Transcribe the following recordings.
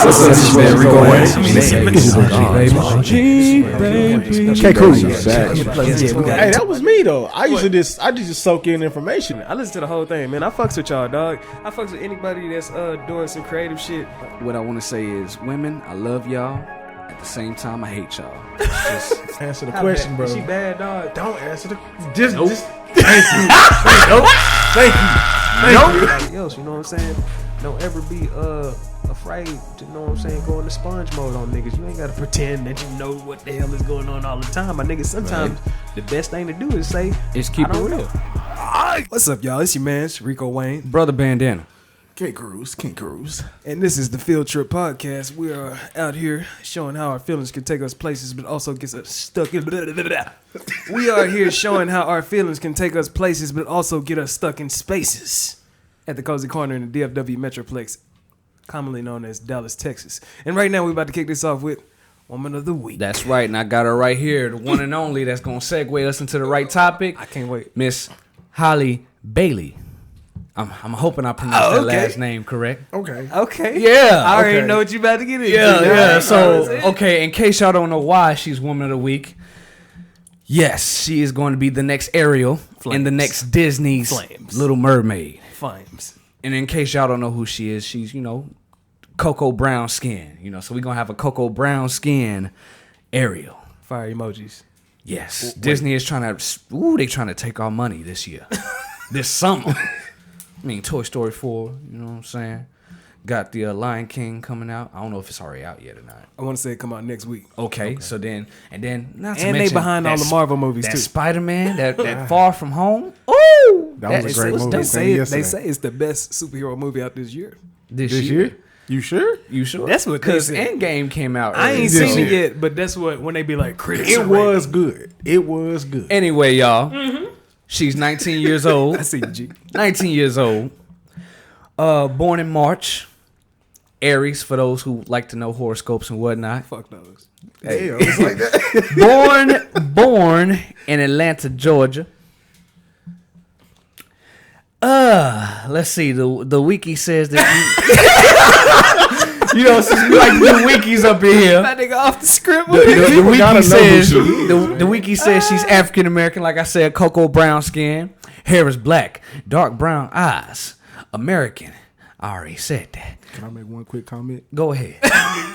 What's up, this man Rico Wayne. Okay, cool. Hey, that was me though. I used to just soak in information. I listen to the whole thing, man. I fucks with y'all, dog. I fucks with anybody that's doing some creative shit. What I want to say is, women, I love y'all. At the same time, I hate y'all. Just answer the question, bro. Is she bad, dog? Don't answer the. Just thank you. Nope. Thank you. Nobody else, you know what I'm saying? Don't ever be afraid to, you know what I'm saying, go into sponge mode on niggas. You ain't gotta pretend that you know what the hell is going on all the time. My niggas, sometimes the best thing to do is say, is keep it real. What's up, y'all? It's your man, it's Rico Wayne. Brother Bandana. King Cruz. And this is the Feeltrip podcast. We are out here showing how our feelings can take us places, but also get us stuck in. We are here showing how our feelings can take us places, but also get us stuck in spaces. At the Cozy Corner in the DFW Metroplex, commonly known as Dallas, Texas. And right now we're about to kick this off with Woman of the Week. That's right, and I got her right here, the one and only that's going to segue us into the right topic. I can't wait. Miss Halle Bailey. I'm hoping I pronounced that last name correct. Okay. Yeah. I already know what you about to get into. Yeah. So, okay, in case y'all don't know why she's Woman of the Week, yes, she is going to be the next Ariel in the next Disney's Little Mermaid. Flames. And in case y'all don't know who she is, she's, cocoa brown skin. So we're going to have a cocoa brown skin Ariel. Fire emojis. Yes. Disney is trying to take our money this year. This summer. I mean, Toy Story 4, you know what I'm saying? Got the Lion King coming out. I don't know if it's already out yet or not. I want to say it come out next week. Okay. So then, not to mention, they behind all the Marvel movies that too. Spider-Man, that Far From Home. Ooh! That was a great movie. They say it's the best superhero movie out this year. This year? You sure? That's what they Because said. Endgame came out I early ain't this seen it year. yet, but that's what, when they be like, critics. It was good. Anyway, y'all. She's 19 years old. I see you, G. 19 years old. Born in March. Aries, for those who like to know horoscopes and whatnot. Fuck those. Hey, it's like that. Born in Atlanta, Georgia. Let's see. The wiki says that since we like to do wikis up in here. That nigga off the script. The wiki says she's African American, like I said, cocoa brown skin, hair is black, dark brown eyes, American. I already said that. Can I make one quick comment? Go ahead.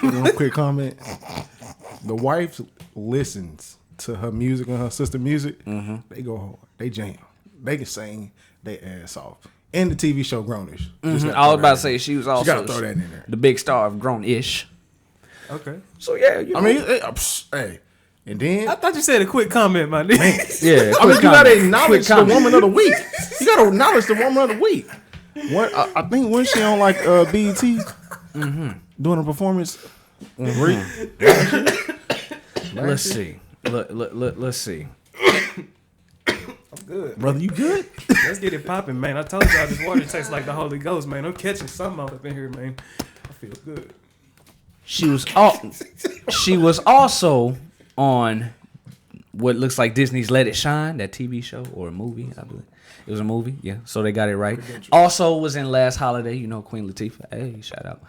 One quick comment. The wife listens to her music and her sister music. Mm-hmm. They go hard. They jam. They can sing they ass off. And the TV show Grownish. Mm-hmm. I was about to say she was also gotta throw that in there. The big star of Grownish. Okay. So yeah, hey. And then I thought you said a quick comment, my nigga. yeah. I mean, you gotta acknowledge the woman of the week. You gotta acknowledge the woman of the week. What I think when she on like BET doing a performance. Let's see. Let's see. I'm good. Brother, you good? Let's get it popping, man. I told y'all this water tastes like the Holy Ghost, man. I'm catching something up in here, man. I feel good. She was also on what looks like Disney's Let It Shine, that TV show or a movie, I believe. It was a movie, yeah. So they got it right. Also was in Last Holiday, Queen Latifah. Hey, shout out.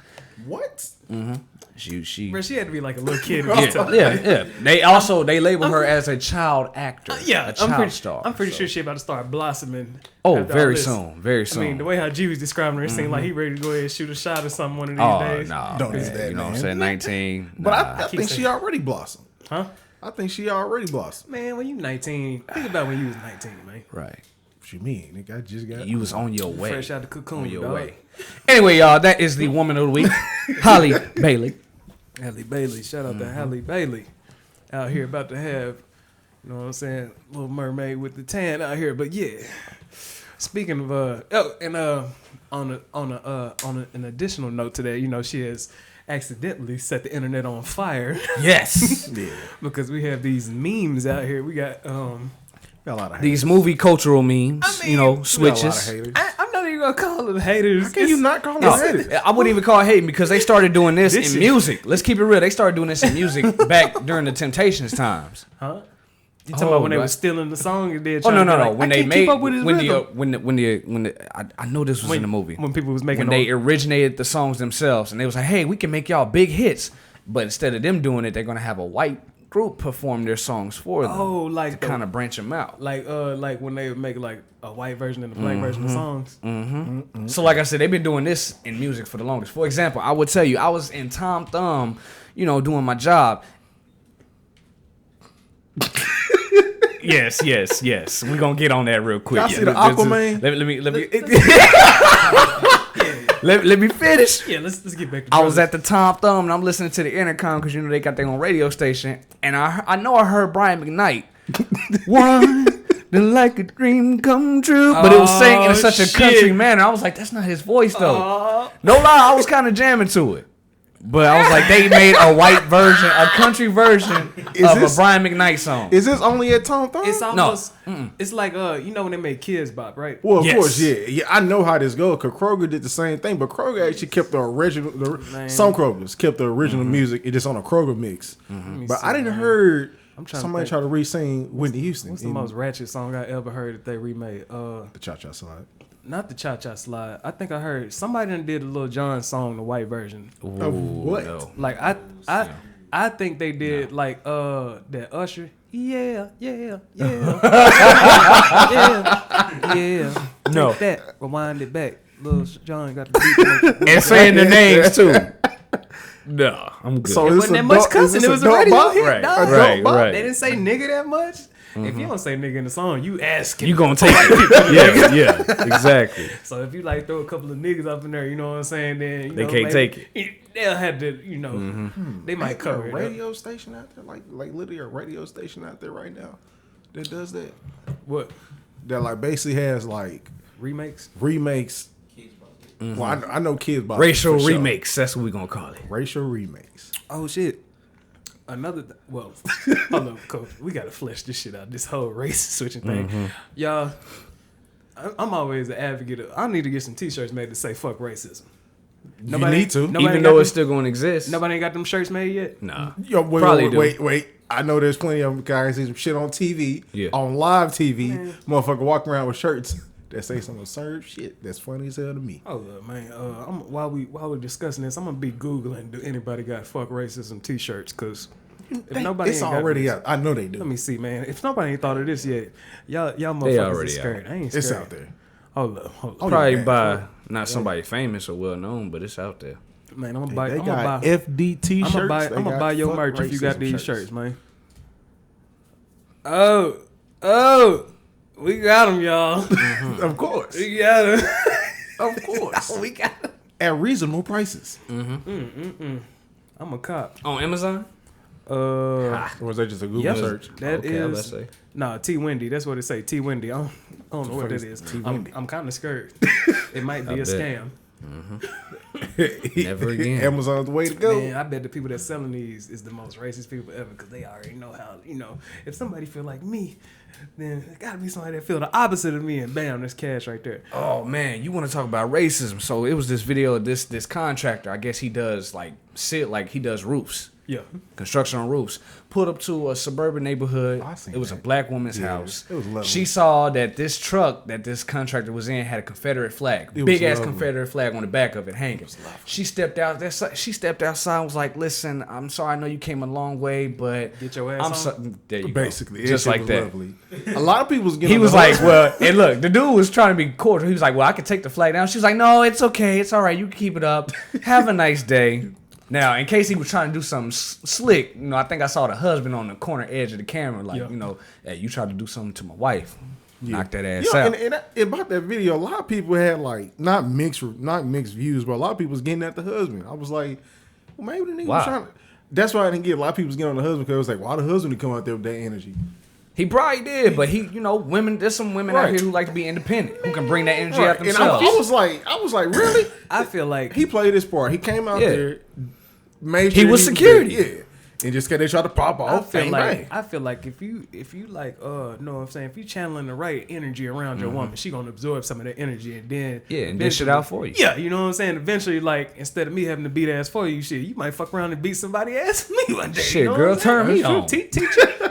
What? Mm-hmm. She Bro, she had to be like a little kid. yeah. They label her as a child actor. A child star. I'm pretty sure she about to start blossoming. Oh, very soon. Very soon. I mean, the way how G was describing her, it seemed like he ready to go ahead and shoot a shot or something one of these days. No, don't do that, you know man. what I'm saying? 19. But I think she already blossomed. Huh? I think she already blossomed. Man, when you 19, think about when you was 19, man. Right. What you mean? Nigga, I just got... You was on your way. Fresh out the cocoon, on your dog. way. Anyway, y'all, that is the woman of the week, Halle Bailey. Halle Bailey. Shout out to Halle Bailey. Out here about to have, you know what I'm saying, Little Mermaid with the tan out here. But yeah, speaking of on an additional note to that, she has accidentally set the internet on fire. Yes. Yeah. Because we have these memes out here. We got Got a lot of haters. These movie cultural memes, I mean, switches. We got a lot of haters. I'm not even gonna call them haters. How can you not call them haters? I wouldn't even call it hating because they started doing this in music. Let's keep it real. They started doing this in music back during the Temptations times. Huh? You talking about when they right. was stealing the song and then Oh trying no, to be no, no! like, When I they can't made keep up with his rhythm. when I know this was in the movie When people was making when they originated the songs themselves, and they was like, hey, we can make y'all big hits, but instead of them doing it, they're gonna have a white group perform their songs for them. Oh, like to kind of branch them out. like when they would make like a white version and a black version of songs. So like I said, they've been doing this in music for the longest. For example, I would tell you, I was in Tom Thumb, doing my job. Yes. We're gonna get on that real quick. Y'all see the Aquaman? Let me finish. Yeah, let's get back to I was at the Tom Thumb and I'm listening to the intercom because they got their own radio station, and I know I heard Brian McKnight. One like a dream come true, but it was sang in such a country manner. I was like, that's not his voice though. No lie, I was kind of jamming to it. But I was like, they made a white version, a country version of a Brian McKnight song. Is this only at Tom Thumb? It's almost, it's like, when they made Kids Bop, right? Well, of Yes. course, yeah. I know how this goes because Kroger did the same thing, but Kroger actually kept the original. Some Krogers kept the original music. It just on a Kroger mix. But I didn't heard somebody try to re-sing Whitney Houston. What's the most ratchet song I ever heard that they remade? The Cha Cha Slide. Not the Cha Cha Slide. I think I heard somebody done did a Lil Jon song, the white version. Of what? No. Like I think they did like that Usher. Yeah. yeah. No. Take that. Rewind it back. Lil Jon got the beat. And saying the names too. No, I'm good. So It it's wasn't a that much dog- cussing. is It this was a a dog radio bop? hit, Right, dog. right, right. They didn't say nigga that much. If you don't say nigga in the song, you asking. You gonna take it? Yeah, exactly. So if you like throw a couple of niggas up in there, you know what I'm saying? Then They know, can't take it. They'll have to, they might Ain't there cover a it. radio station out there, like literally a radio station out there right now that does that. What That like basically has like remakes? remakes. Well, I know Kids Bop. Racial for sure. remakes. That's what we gonna call it. Racial remakes. Oh shit. Well, hold up, coach. We gotta flesh this shit out. This whole race switching thing, y'all. I'm always an advocate of. I need to get some T-shirts made to say "fuck racism." You need to. Nobody Even got though it's them- still gonna exist. Nobody ain't got them shirts made yet. Nah. Yo, Probably do. wait. I know there's plenty of guys see some shit on TV, Yeah. on live TV. Motherfucker walking around with shirts that say some absurd shit that's funny as hell to me. Oh man, while we're discussing this, I'm gonna be googling. Do anybody got "fuck racism" T-shirts? Because if nobody, It's ain't got already this- out. I know they do. Let me see, man. If nobody ain't thought of this yet, y'all They motherfuckers already is scared. I ain't scared. It's out there. Hold up. Probably yeah, by not somebody famous or well known, but it's out there. Man, I'm gonna They buy. got FDT I'm shirts. gonna They buy got your fuck merch if you got racism these shirts, man. Oh, we got them, y'all. Of course. We got them. Of course. We got them. At reasonable prices. I'm a cop. On Amazon? Or was that just a Google Yep. search? That Okay, is- let's say. Nah, T Wendy. That's what it say. T Wendy. I don't know what that is. T. I'm Wendy? kind of scared. It might be I a bet. scam. Never again. Amazon's the way to go. Man, I bet the people that's selling these is the most racist people ever because they already know how, if somebody feel like me, then it gotta be somebody that feel the opposite of me, and bam, there's cash right there. Oh man, you want to talk about racism? So it was this video of this contractor. I guess he does he does roofs, Yeah. construction on roofs. Pulled up to a suburban neighborhood. I seen It was a that. black woman's Yeah, house. it was lovely. She saw that this truck that this contractor was in had a Confederate flag, It was big ass lovely. Confederate flag on the back of it hanging. She stepped out. She stepped outside. And was like, "Listen, I'm sorry. I know you came a long way, but Get your ass on. There you Basically. go. Just shit like was that." Lovely. A lot of people was getting He on was the like, hustle. well, and look, the dude was trying to be cordial. He was like, well, I can take the flag down. She was like, no, it's okay. It's all right. You can keep it up. Have a nice day. Now, in case he was trying to do something slick, I think I saw the husband on the corner edge of the camera, like, Yeah. Hey, you tried to do something to my wife. Knock that ass Yeah, out. and about that video, a lot of people had like not mixed views, but a lot of people was getting at the husband. I was like, well, maybe the nigga Wow. was trying to. That's why I didn't get a lot of people was getting on the husband because it was like, why the husband to come out there with that energy? He probably did, but women, there's some women out Right. here who like to be independent, who can bring that energy Right. out And themselves. I was like, really? I feel like He played his part. He came out Yeah. there, made He sure was security. there. Yeah. And just cause they try to pop off, I feel like if you like know what I'm saying, if you channeling the right energy around your woman, she gonna absorb some of that energy and then and dish it out for you. Yeah, you know what I'm saying? Eventually, like, instead of me having to beat ass for you, shit, you might fuck around and beat somebody ass me one day. Shit, you know girl, turn me on. Teach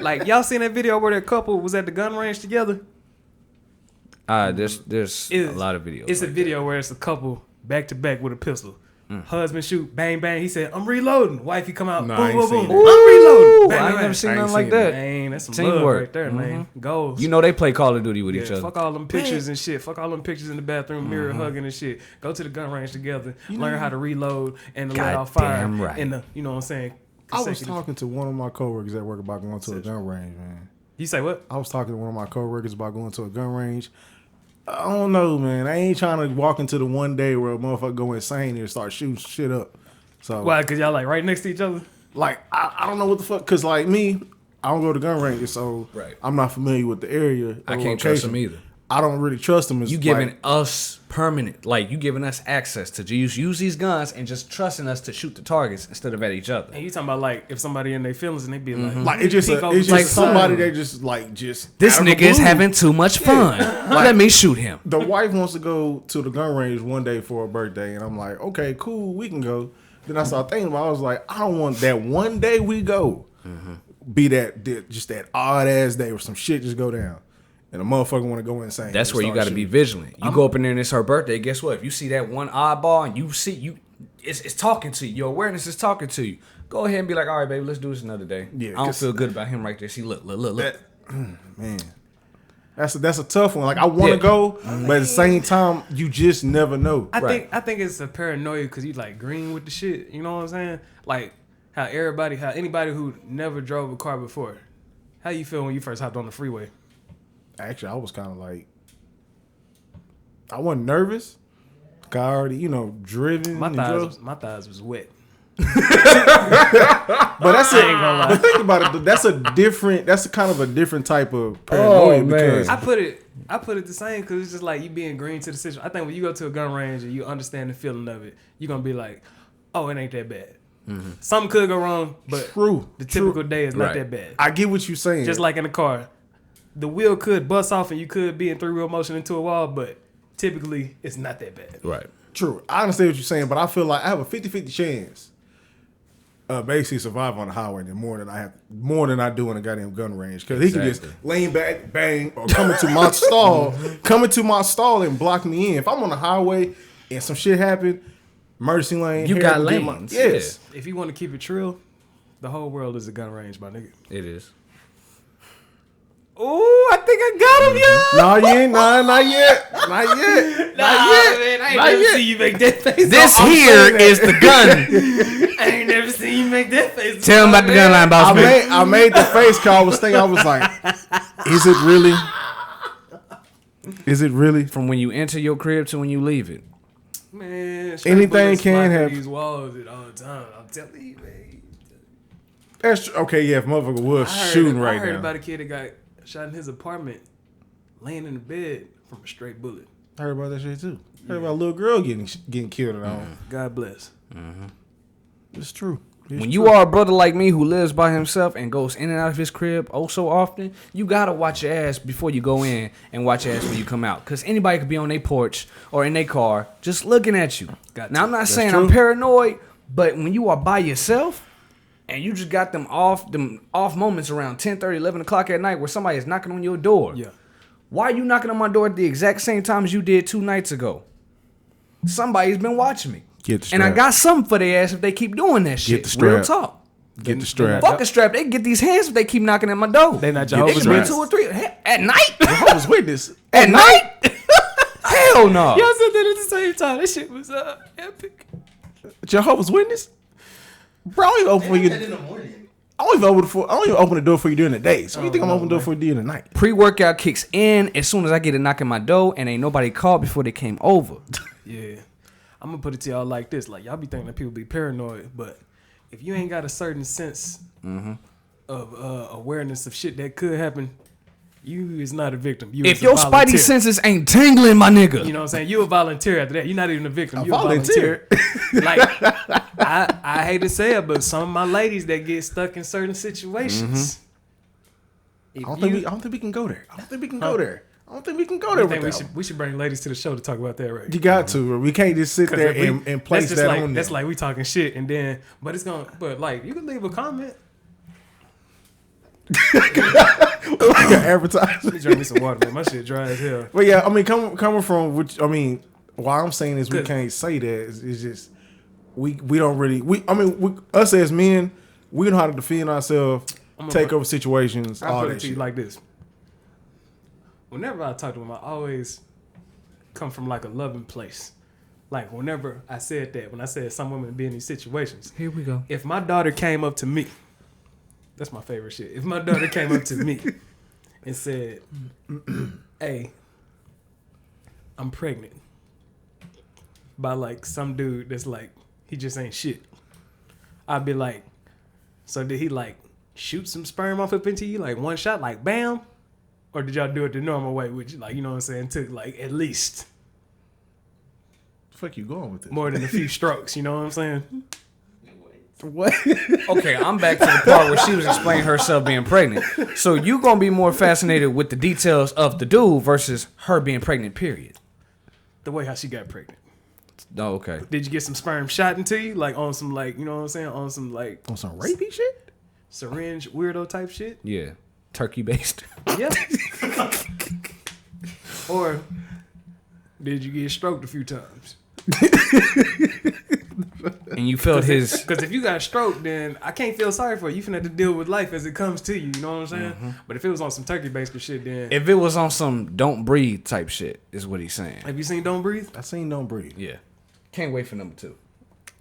like, y'all seen that video where that couple was at the gun range together? There's a lot of videos. It's a video where it's a couple back to back with a pistol. Husband shoot, bang bang. He said, "I'm reloading." Wifey come out, boom boom boom. I'm reloading. Bang, I ain't bang. never seen nothing like that. Man, that's some Teamwork. love right there, man. Goals. You know they play Call of Duty with each other. Fuck all them pictures and shit. Fuck all them pictures in the bathroom mirror hugging and shit. Go to the gun range together. Learn how to reload and to let off fire. Right. In the, you know what I'm saying? I was talking to one of my coworkers at work about going to a gun range, man. You say what? I was talking to one of my coworkers about going to a gun range. I don't know, man. I ain't trying to walk into the one day where a motherfucker go insane and start shooting shit up. So why? Because y'all like right next to each other? Like, I don't know what the fuck. Because like me, I don't go to gun ranges, so I'm not familiar with the area. I can't trust them either. I don't really trust them. You giving us permanent, like you giving us access to use these guns and just trusting us to shoot the targets instead of at each other. And you talking about like if somebody in their feelings and they be like it's just like somebody they just this nigga is having too much fun. Let me shoot him. The wife wants to go to the gun range one day for her birthday, and I'm like, okay, cool, we can go. Then I started thinking about it. I was like, I don't want that one day we go be that odd ass day where some shit just go down. And a motherfucker want to go insane. That's where you got to be vigilant. You go up in there and it's her birthday. Guess what? If you see that one oddball and you see it's talking to you. Your awareness is talking to you. Go ahead and be like, all right, baby, let's do this another day. Yeah, I don't feel good about him right there. See, look. Man, that's a tough one. Like I want to go, but at the same time, you just never know. I think it's a paranoia because you like green with the shit. You know what I'm saying? Like how anybody who never drove a car before, how you feel when you first hopped on the freeway? Actually, I was kind of like, I wasn't nervous. I already, driven. My thighs was wet. But that's but think about it. That's kind of a different type of paranoia. Because I put it the same because it's just like you being green to the situation. I think when you go to a gun range and you understand the feeling of it, you're gonna be like, oh, it ain't that bad. Something could go wrong, but the typical day is not that bad. I get what you're saying. Just like in a car. The wheel could bust off and you could be in three-wheel motion into a wall, but typically it's not that bad. Right. True. I understand what you're saying, but I feel like I have a 50-50 chance of basically survive on the highway more than I do in a goddamn gun range. Because he can just lean back, bang, or come into my stall and block me in. If I'm on the highway and some shit happen, emergency lane. You got lanes. Yes. Yeah. If you want to keep it trill, the whole world is a gun range, my nigga. It is. Ooh, I think I got him, y'all. No, you ain't. Not yet. Not yet. Man, I ain't never seen you make that face. This here is the gun. I ain't never seen you make that face. Tell him about the gun line, boss man. I made the face call. I was thinking. I was like, is it really? Is it really? From when you enter your crib to when you leave it. Man, anything can happen. These walls all the time. I'm telling you, man. That's true. Okay, yeah. If motherfucker was shooting right now. I heard about a kid that got shot in his apartment, laying in the bed from a straight bullet. I heard about that shit too. I heard about a little girl getting killed at home. God bless. It's true. When you are a brother like me who lives by himself and goes in and out of his crib so often, you gotta watch your ass before you go in and watch your ass when you come out. Because anybody could be on their porch or in their car just looking at you. Now, I'm not saying I'm paranoid, but when you are by yourself and you just got them off moments around 10:30, 11 o'clock at night where somebody is knocking on your door. Yeah. Why are you knocking on my door at the exact same time as you did 2 nights ago? Somebody's been watching me. And I got something for their ass if they keep doing that shit. Get the strap. Real talk. Get the strap. Fuck a strap. They get these hands if they keep knocking at my door. They not Jehovah's Witness. 2 or 3 at night. Jehovah's Witness at night. Hell no. Y'all said that at the same time. That shit was epic. Jehovah's Witness. Bro, I don't even open for you. In the morning. I don't even open the door for you during the day. So you think I'm opening the door for you during the night? Pre-workout kicks in as soon as I get a knock at my door, and ain't nobody called before they came over. Yeah. I'm going to put it to y'all like this. Like, y'all be thinking that people be paranoid, but if you ain't got a certain sense of awareness of shit that could happen, You is not a victim. You If is a your volunteer. spidey senses ain't tingling, my nigga. You know what I'm saying? You a volunteer after that. You're not even a victim. A You a volunteer. volunteer. Like, I hate to say it, but some of my ladies that get stuck in certain situations. I don't think we can go there. I don't think we can go there. We should bring ladies to the show to talk about that, right? You got to. We can't just sit there and place that like, on that's there. like we talking shit, and then, but like you can leave a comment. Like an advertisement. Let me drink me some water, man. My shit dry as hell. But yeah, I mean, coming from which, I mean, why I'm saying is we can't say that. It's just we don't really. Us as men, we know how to defend ourselves, take over situations. I'll all put that it to shit. you like this. Whenever I talk to them, I always come from like a loving place. Like whenever I said that, when I said some women be in these situations. Here we go. If my daughter came up to me, that's my favorite shit. If my daughter came up to me and said, "Hey, I'm pregnant," by like some dude that's like, he just ain't shit, I'd be like, so did he like shoot some sperm off up into you, like one shot, like bam? Or did y'all do it the normal way, which, like, you know what I'm saying, took like at least The fuck you going with this? more than a few strokes, you know what I'm saying? What? Okay, I'm back to the part where she was explaining herself being pregnant. So you gonna be more fascinated with the details of the dude versus her being pregnant, period. The way how she got pregnant. Oh, okay. Did you get some sperm shot into you? Like on some, like, you know what I'm saying? On some, like, On some rapey shit? syringe weirdo type shit? Yeah. Turkey based. Yeah. Or did you get stroked a few times? And you felt his. Because if you got stroked, then I can't feel sorry for you. You finna have to deal with life as it comes to you. You know what I'm saying? Mm-hmm. But if it was on some turkey based shit, then If it was on some don't breathe type shit, is what he's saying. have you seen Don't Breathe? I seen Don't Breathe. Yeah. Can't wait for number 2.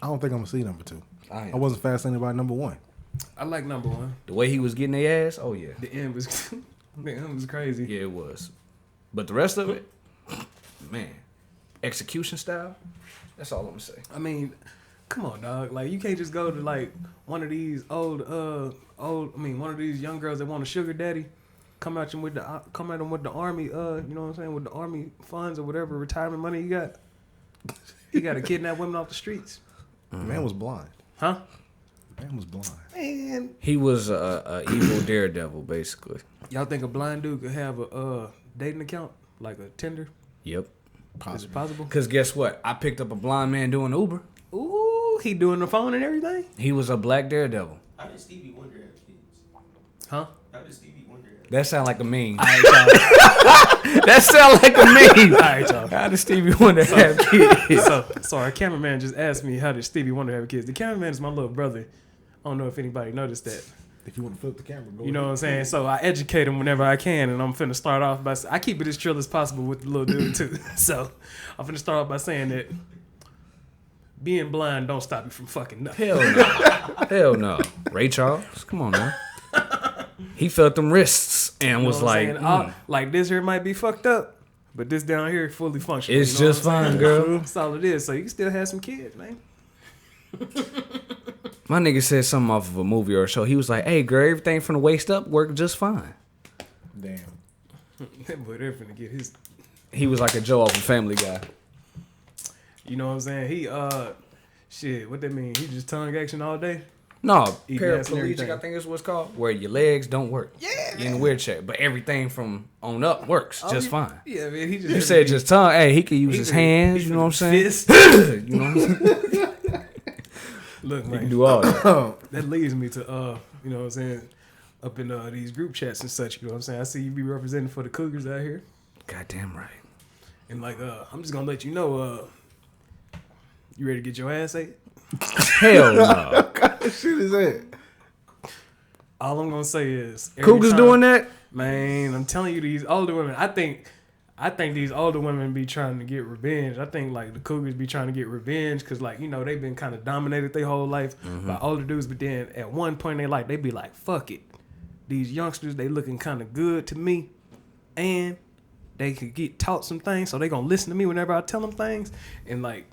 I don't think I'm gonna see number 2. I am. I wasn't fascinated by number 1. I like number 1. The way he was getting their ass, oh yeah. The end was crazy. Yeah, it was. But the rest of it, man, execution style, that's all I'm gonna say. I mean, come on, dog. Like, you can't just go to like one of these one of these young girls that want a sugar daddy, come at them with the army, you know what I'm saying, with the army funds or whatever retirement money you got. You got to kidnap women off the streets. The man was blind. Huh? The man was blind. Man, He was a evil daredevil, basically. y'all think a blind dude could have a dating account, like a Tinder? Yep. Is it possible? Because guess what? I picked up a blind man doing Uber. Ooh, he doing the phone and everything? He was a black daredevil. How did Stevie Wonder have kids? Huh? How did Stevie Wonder have That sound like a meme. All right, y'all. That sound like a meme. All right, y'all. How does Stevie Wonder have kids? So our cameraman just asked me, how did Stevie Wonder have kids? The cameraman is my little brother. I don't know if anybody noticed that. If you want to flip the camera, go You know what I'm ahead. saying? So I educate him whenever I can, and I'm finna start off by I keep it as trill as possible with the little dude too. So I'm finna start off by saying that being blind don't stop you from fucking nothing. Hell no. Hell no. Ray Charles, come on now. He felt them wrists and You know was what I'm like, saying? Like this here might be fucked up, but this down here fully functional. It's you know just what I'm fine, saying? girl. That's all it is. So you can still have some kids, man. My nigga said something off of a movie or a show. He was like, hey, girl, everything from the waist up worked just fine. Damn. That boy, they're finna get his. He was like a Joe off of Family Guy. You know what I'm saying? He shit. What that mean? He just tongue action all day. No, Eat ass and paraplegic, everything. I think is what's called, where your legs don't work. Yeah. You're in a wheelchair, but everything from on up works just fine. Yeah, man. He just. You said just tongue. Hey, he could use his hands. You know what I'm saying? Fist. You know what I'm saying? Look, He man. can do all that. That leads me to you know what I'm saying, up in these group chats and such, you know what I'm saying? I see you be representing for the Cougars out here. Goddamn right. And like I'm just gonna let you know, you ready to get your ass ate? Hell no. What kind of shit is that? All I'm gonna say is every Cougars time- doing that? Man, I'm telling you, these older women, I think these older women be trying to get revenge. I think like the Cougars be trying to get revenge because like, you know, they've been kind of dominated their whole life by older dudes. But then at one point in their life, they be like, fuck it. These youngsters, they looking kind of good to me. And they could get taught some things. So they going to listen to me whenever I tell them things. And like,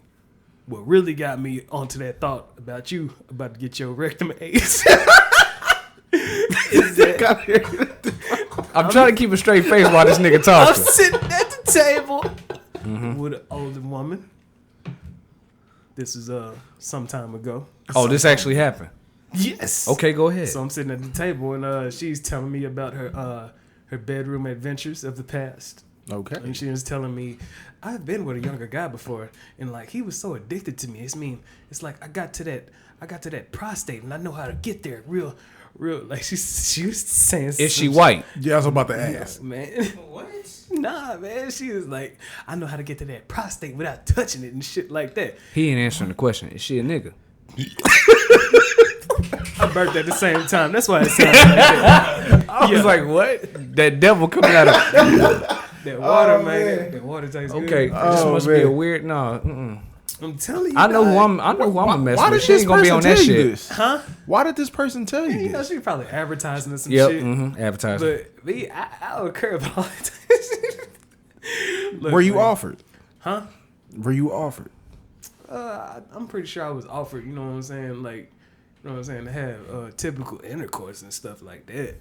what really got me onto that thought about you about to get your rectum AIDS is that I'm trying to keep a straight face while this nigga I'm talking. sitting at the table with an older woman. This is some time ago. Oh, this actually happened. Yes. Okay, go ahead. So I'm sitting at the table and she's telling me about her bedroom adventures of the past. Okay. And she was telling me, I've been with a younger guy before, and like he was so addicted to me. It's like I got to that prostate, and I know how to get there real. Like she was saying. Is she white? Yeah, I was about to ask. Man? What? Nah, man. She was like, I know how to get to that prostate without touching it and shit like that. He ain't answering the question. Is she a nigga? I burped at the same time. That's why it sounded like that. I was like, what? That devil coming out of. That water, man. That water tastes good. Okay, this must be a weird. No, I'm telling you. I know who dog. I'm gonna mess Why with. did She this ain't gonna be person on that tell you shit. this? Huh? Why did this person tell you You know, this? she probably advertising or some Yep, shit. advertising. But me, I don't care about all that. Look, Were you man. offered? Huh? Were you offered? I'm pretty sure I was offered, you know what I'm saying? Like, you know what I'm saying? To have typical intercourse and stuff like that.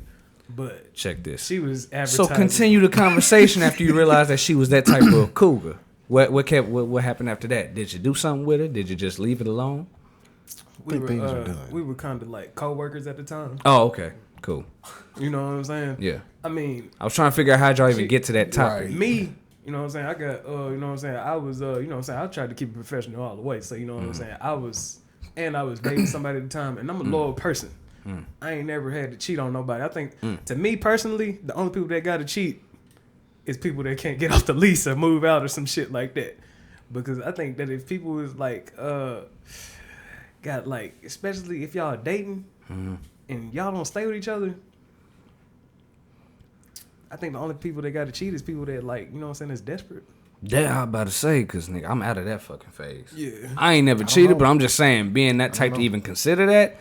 But Check this. she was So advertising. continue the conversation after you realized that she was that type of cougar. What happened after that? Did you do something with her? Did you just leave it alone? We think were, things are done. we were kind of like co-workers at the time. Oh, okay, cool. You know what I'm saying? Yeah, I mean, I was trying to figure out how y'all even get to that topic. Right. me, you know what I'm saying? I got, you know what I'm saying? I was, you know what I'm saying? I tried to keep it professional all the way. So, you know what I'm saying? I was dating somebody at the time, and I'm a loyal person. I ain't never had to cheat on nobody. I think, to me personally, the only people that got to cheat is people that can't get off the lease or move out or some shit like that. Because I think that if people is like, got like, especially if y'all are dating and y'all don't stay with each other, I think the only people that got to cheat is people that like, you know what I'm saying, is desperate. Yeah, I'm about to say, cause nigga, I'm out of that fucking phase. Yeah. I ain't never cheated, but I'm just saying, being that type to even consider that,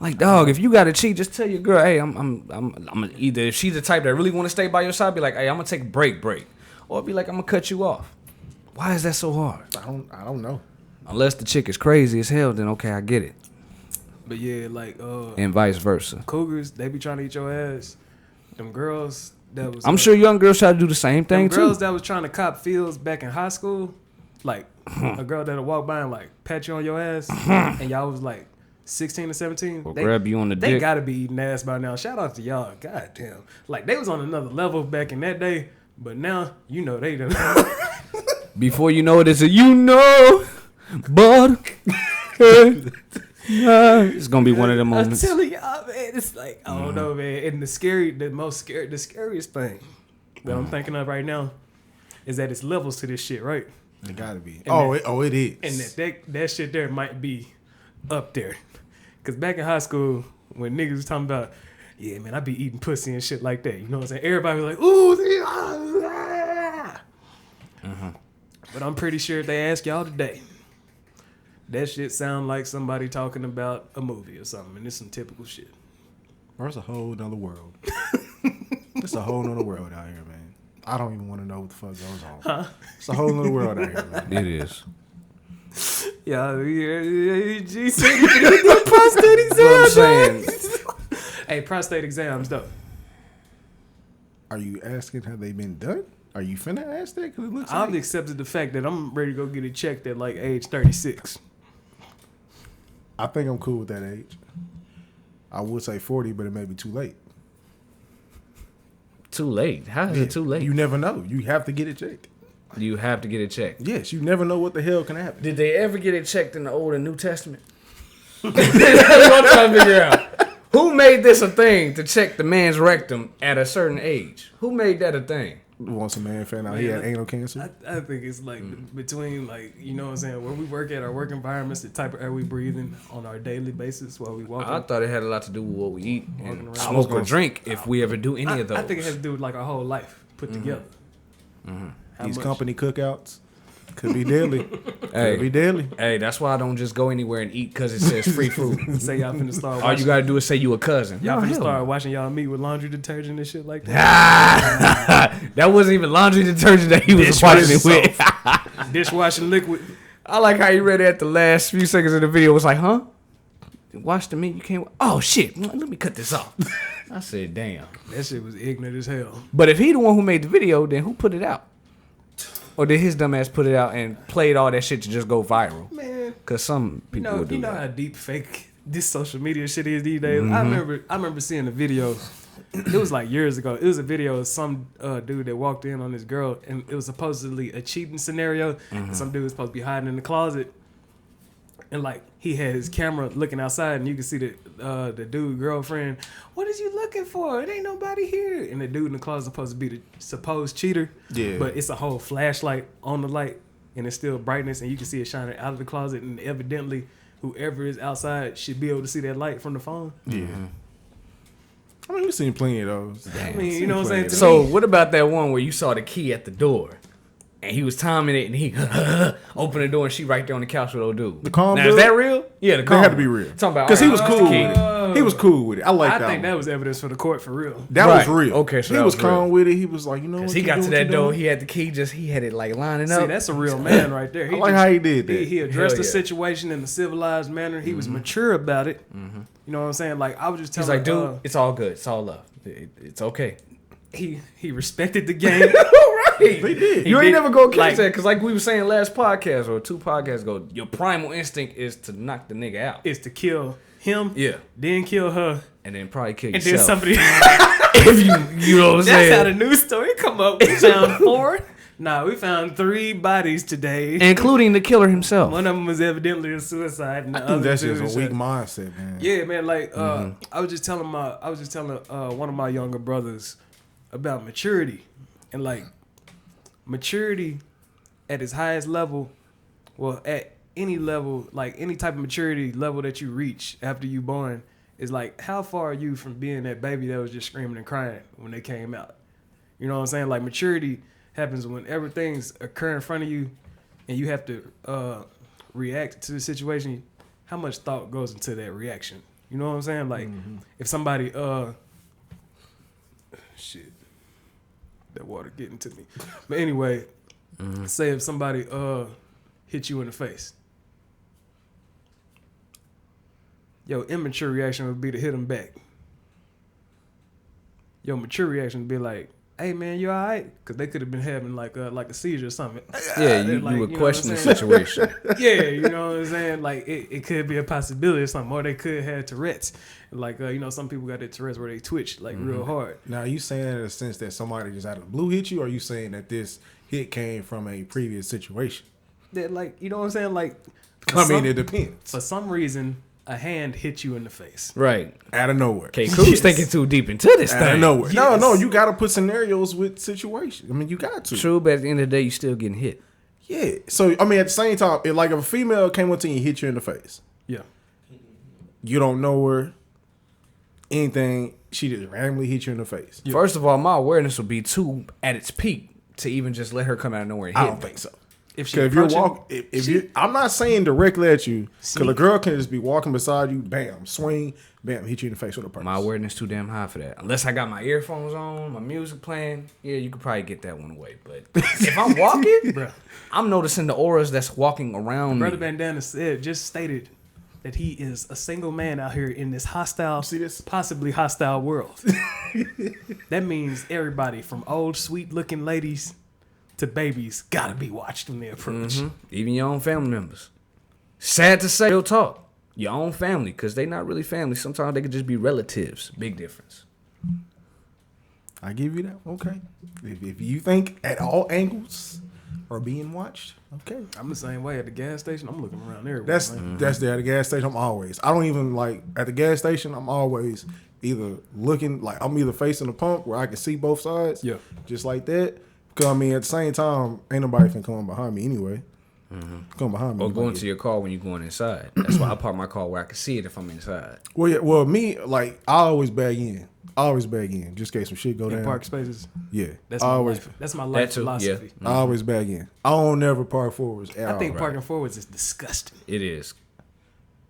like, dog, if you gotta cheat, just tell your girl, hey, I'm either if she's the type that really want to stay by your side, be like, hey, I'm gonna take a break, or be like, I'm gonna cut you off. Why is that so hard? I don't know. Unless the chick is crazy as hell, then okay, I get it, But yeah, like, and vice versa. cougars, they be trying to eat your ass. Them girls that was, I'm sure young girls try to do the same thing them girls too. that was trying to cop fields back in high school, like a girl that'll walk by and like pat you on your ass, and y'all was like 16 or 17. Or grab you on the They dick. gotta be eating ass by now. Shout out to y'all. God damn. Like they was on another level back in that day, but now you know they done. Before you know it, it's a but it's gonna be one of them I'm moments. telling y'all, man, it's like I don't know, man. And the scariest thing that I'm thinking of right now is that it's levels to this shit, right? It gotta be. And It is. And that shit there might be up there. Cause back in high school, when niggas was talking about, yeah, man, I be eating pussy and shit like that. You know what I'm saying? Everybody was like, ooh, But I'm pretty sure if they ask y'all today, that shit sound like somebody talking about a movie or something, and it's some typical shit. It's a whole nother world. It's a whole nother world out here, man. I don't even want to know what the fuck goes on. Huh? It's a whole nother world out here, man. It is. Yeah, G said you can do prostate exams. What I'm saying. Hey, prostate exams though. Are you asking have they been done? Are you finna ask that? Because it looks I've like accepted the fact that I'm ready to go get it checked at like age 36. I think I'm cool with that age. I would say 40, but it may be too late. Too late. How is it too late? You never know. You have to get it checked. You have to get it checked. Yes, you never know what the hell can happen. Did they ever get it checked in the Old and New Testament? That's what I'm trying to figure out. Who made this a thing to check the man's rectum at a certain age? Who made that a thing? Once a man found out he had anal cancer. I think it's like between like, you know what I'm saying, where we work at, our work environments, the type of air we breathing on our daily basis while we walk. I thought it had a lot to do with what we eat and around. smoke or drink if we ever do any of those. I think it has to do with like our whole life put together. How These much- company cookouts could be deadly. Hey. Could be deadly. Hey, that's why I don't just go anywhere and eat because it says free food. Say y'all finna start. All you gotta do is say you a cousin. Y'all No, finna hell start no. washing y'all meat with laundry detergent and shit like that. That wasn't even laundry detergent that he was Dishwashing washing it with. Dishwashing liquid. I like how you read it at the last few seconds of the video. It was like, huh? watch the meat. You can't. Oh shit! Let me cut this off. I said, damn. That shit was ignorant as hell. But if he the one who made the video, then who put it out? Or did his dumb ass put it out and played all that shit to just go viral? Man, Cause some people would do you know that. how deep fake this social media shit is these days. Mm-hmm. I remember seeing a video. It was like years ago. It was a video of some dude that walked in on this girl, and it was supposedly a cheating scenario. And some dude was supposed to be hiding in the closet, and like he had his camera looking outside, and you could see the dude girlfriend. What is you looking for? It ain't nobody here. And the dude in the closet supposed to be the supposed cheater. Yeah. But it's a whole flashlight on the light, and it's still brightness, and you can see it shining out of the closet. And evidently, whoever is outside should be able to see that light from the phone. Yeah. I mean, we've seen plenty of those. I mean, you know what I'm saying? To So me, what about that one where you saw the key at the door? And he was timing it, and he opened the door, and she right there on the couch with old dude. The calm now, dude? is that real? Yeah, the They calm had to be dude. real. Talking about Because he was alright, cool that's the with it. He was cool with it. I like I that think one. that was evidence for the court for real. That Right. was real. Okay, so he that was was calm real. with it. He was like, you know what? Cause he you got do to what that you door, doing. he had the key. He had it like lining up. See, that's a real man right there. I like how he did that. He addressed Hell the yeah. situation in a civilized manner. He was mature about it. You know what I'm saying? Like I was just He's telling like, dude, it's all good. It's all love. It's okay. he respected the game. They did. You ain't did- never gonna catch like- that, cause like we were saying last podcast or 2 podcasts ago, your primal instinct is to knock the nigga out. Is to kill him, Yeah, then kill her, and then probably kill and then yourself. somebody. if you know what I'm That's how the saying, news story come up. We found 4. Nah, we found 3 bodies today. including the killer himself. One of them was evidently a suicide, and the I think other that's two just is a weak mindset, man. Yeah, man. Like I was just telling one of my younger brothers about maturity, and like maturity at its highest level, well, at any level, like any type of maturity level that you reach after you born, is like how far are you from being that baby that was just screaming and crying when they came out? You know what I'm saying? Like maturity happens when everything's occurring in front of you, and you have to react to the situation. How much thought goes into that reaction? You know what I'm saying? Like if somebody shit, that water getting to me. But anyway, say if somebody hit you in the face, your immature reaction would be to hit them back. Your mature reaction would be like, "Hey man, you all right?" Because they could have been having like a seizure or something. Yeah, They're you like, would you know question the what I'm saying? situation. Yeah, you know what I'm saying? Like it could be a possibility or something, or they could have Tourette's. Like some people got their Tourette's where they twitch like real hard. Now, are you saying in a sense that somebody just out of the blue hit you, or are you saying that this hit came from a previous situation? That like you know what I'm saying? Like It depends. for some reason a hand hit you in the face. Right. Out of nowhere. Okay, Coop's Yes. thinking too deep into this Out of thing. nowhere. Yes. No, you got to put scenarios with situations. I mean, you got to. True, but at the end of the day, you still getting hit. Yeah. So, I mean, at the same time, if a female came up to you and hit you in the face, Yeah. you don't know her, anything, she just randomly hit you in the face. First of all, my awareness would be too at its peak to even just let her come out of nowhere and hit I don't me. think so. If Because if you're approaching- walking, if you, I'm not saying directly at you, because a girl can just be walking beside you, bam, swing, bam, hit you in the face with a purse. My awareness too damn high for that. Unless I got my earphones on, my music playing, yeah, you could probably get that one away. But if I'm walking, Bruh. I'm noticing the auras that's walking around Brother me. Bandana just stated that he is a single man out here in this hostile, See this? possibly hostile world. That means everybody from old sweet looking ladies to babies gotta be watched when they approach. Even your own family members. Sad to say, real talk. Your own family, because they not really family. Sometimes they could just be relatives. Big difference. I give you that. Okay. If you think at all angles are being watched, okay. I'm the same way at the gas station. I'm looking around everywhere. That's there at the gas station. I don't even at the gas station. I'm always either looking I'm either facing the pump where I can see both sides. Yeah. Just like that. Because I mean, at the same time, ain't nobody finna come behind me anyway. Come behind me. Or going to your car when you're going inside. That's why I park my car where I can see it if I'm inside. Well, yeah. Well, me I always bag in. Just in case some shit go in down. park spaces. Yeah. That's I my always. life. That's my life That too, philosophy. yeah. I always bag in. I don't never park forwards. At I think all. parking forwards is disgusting. It is.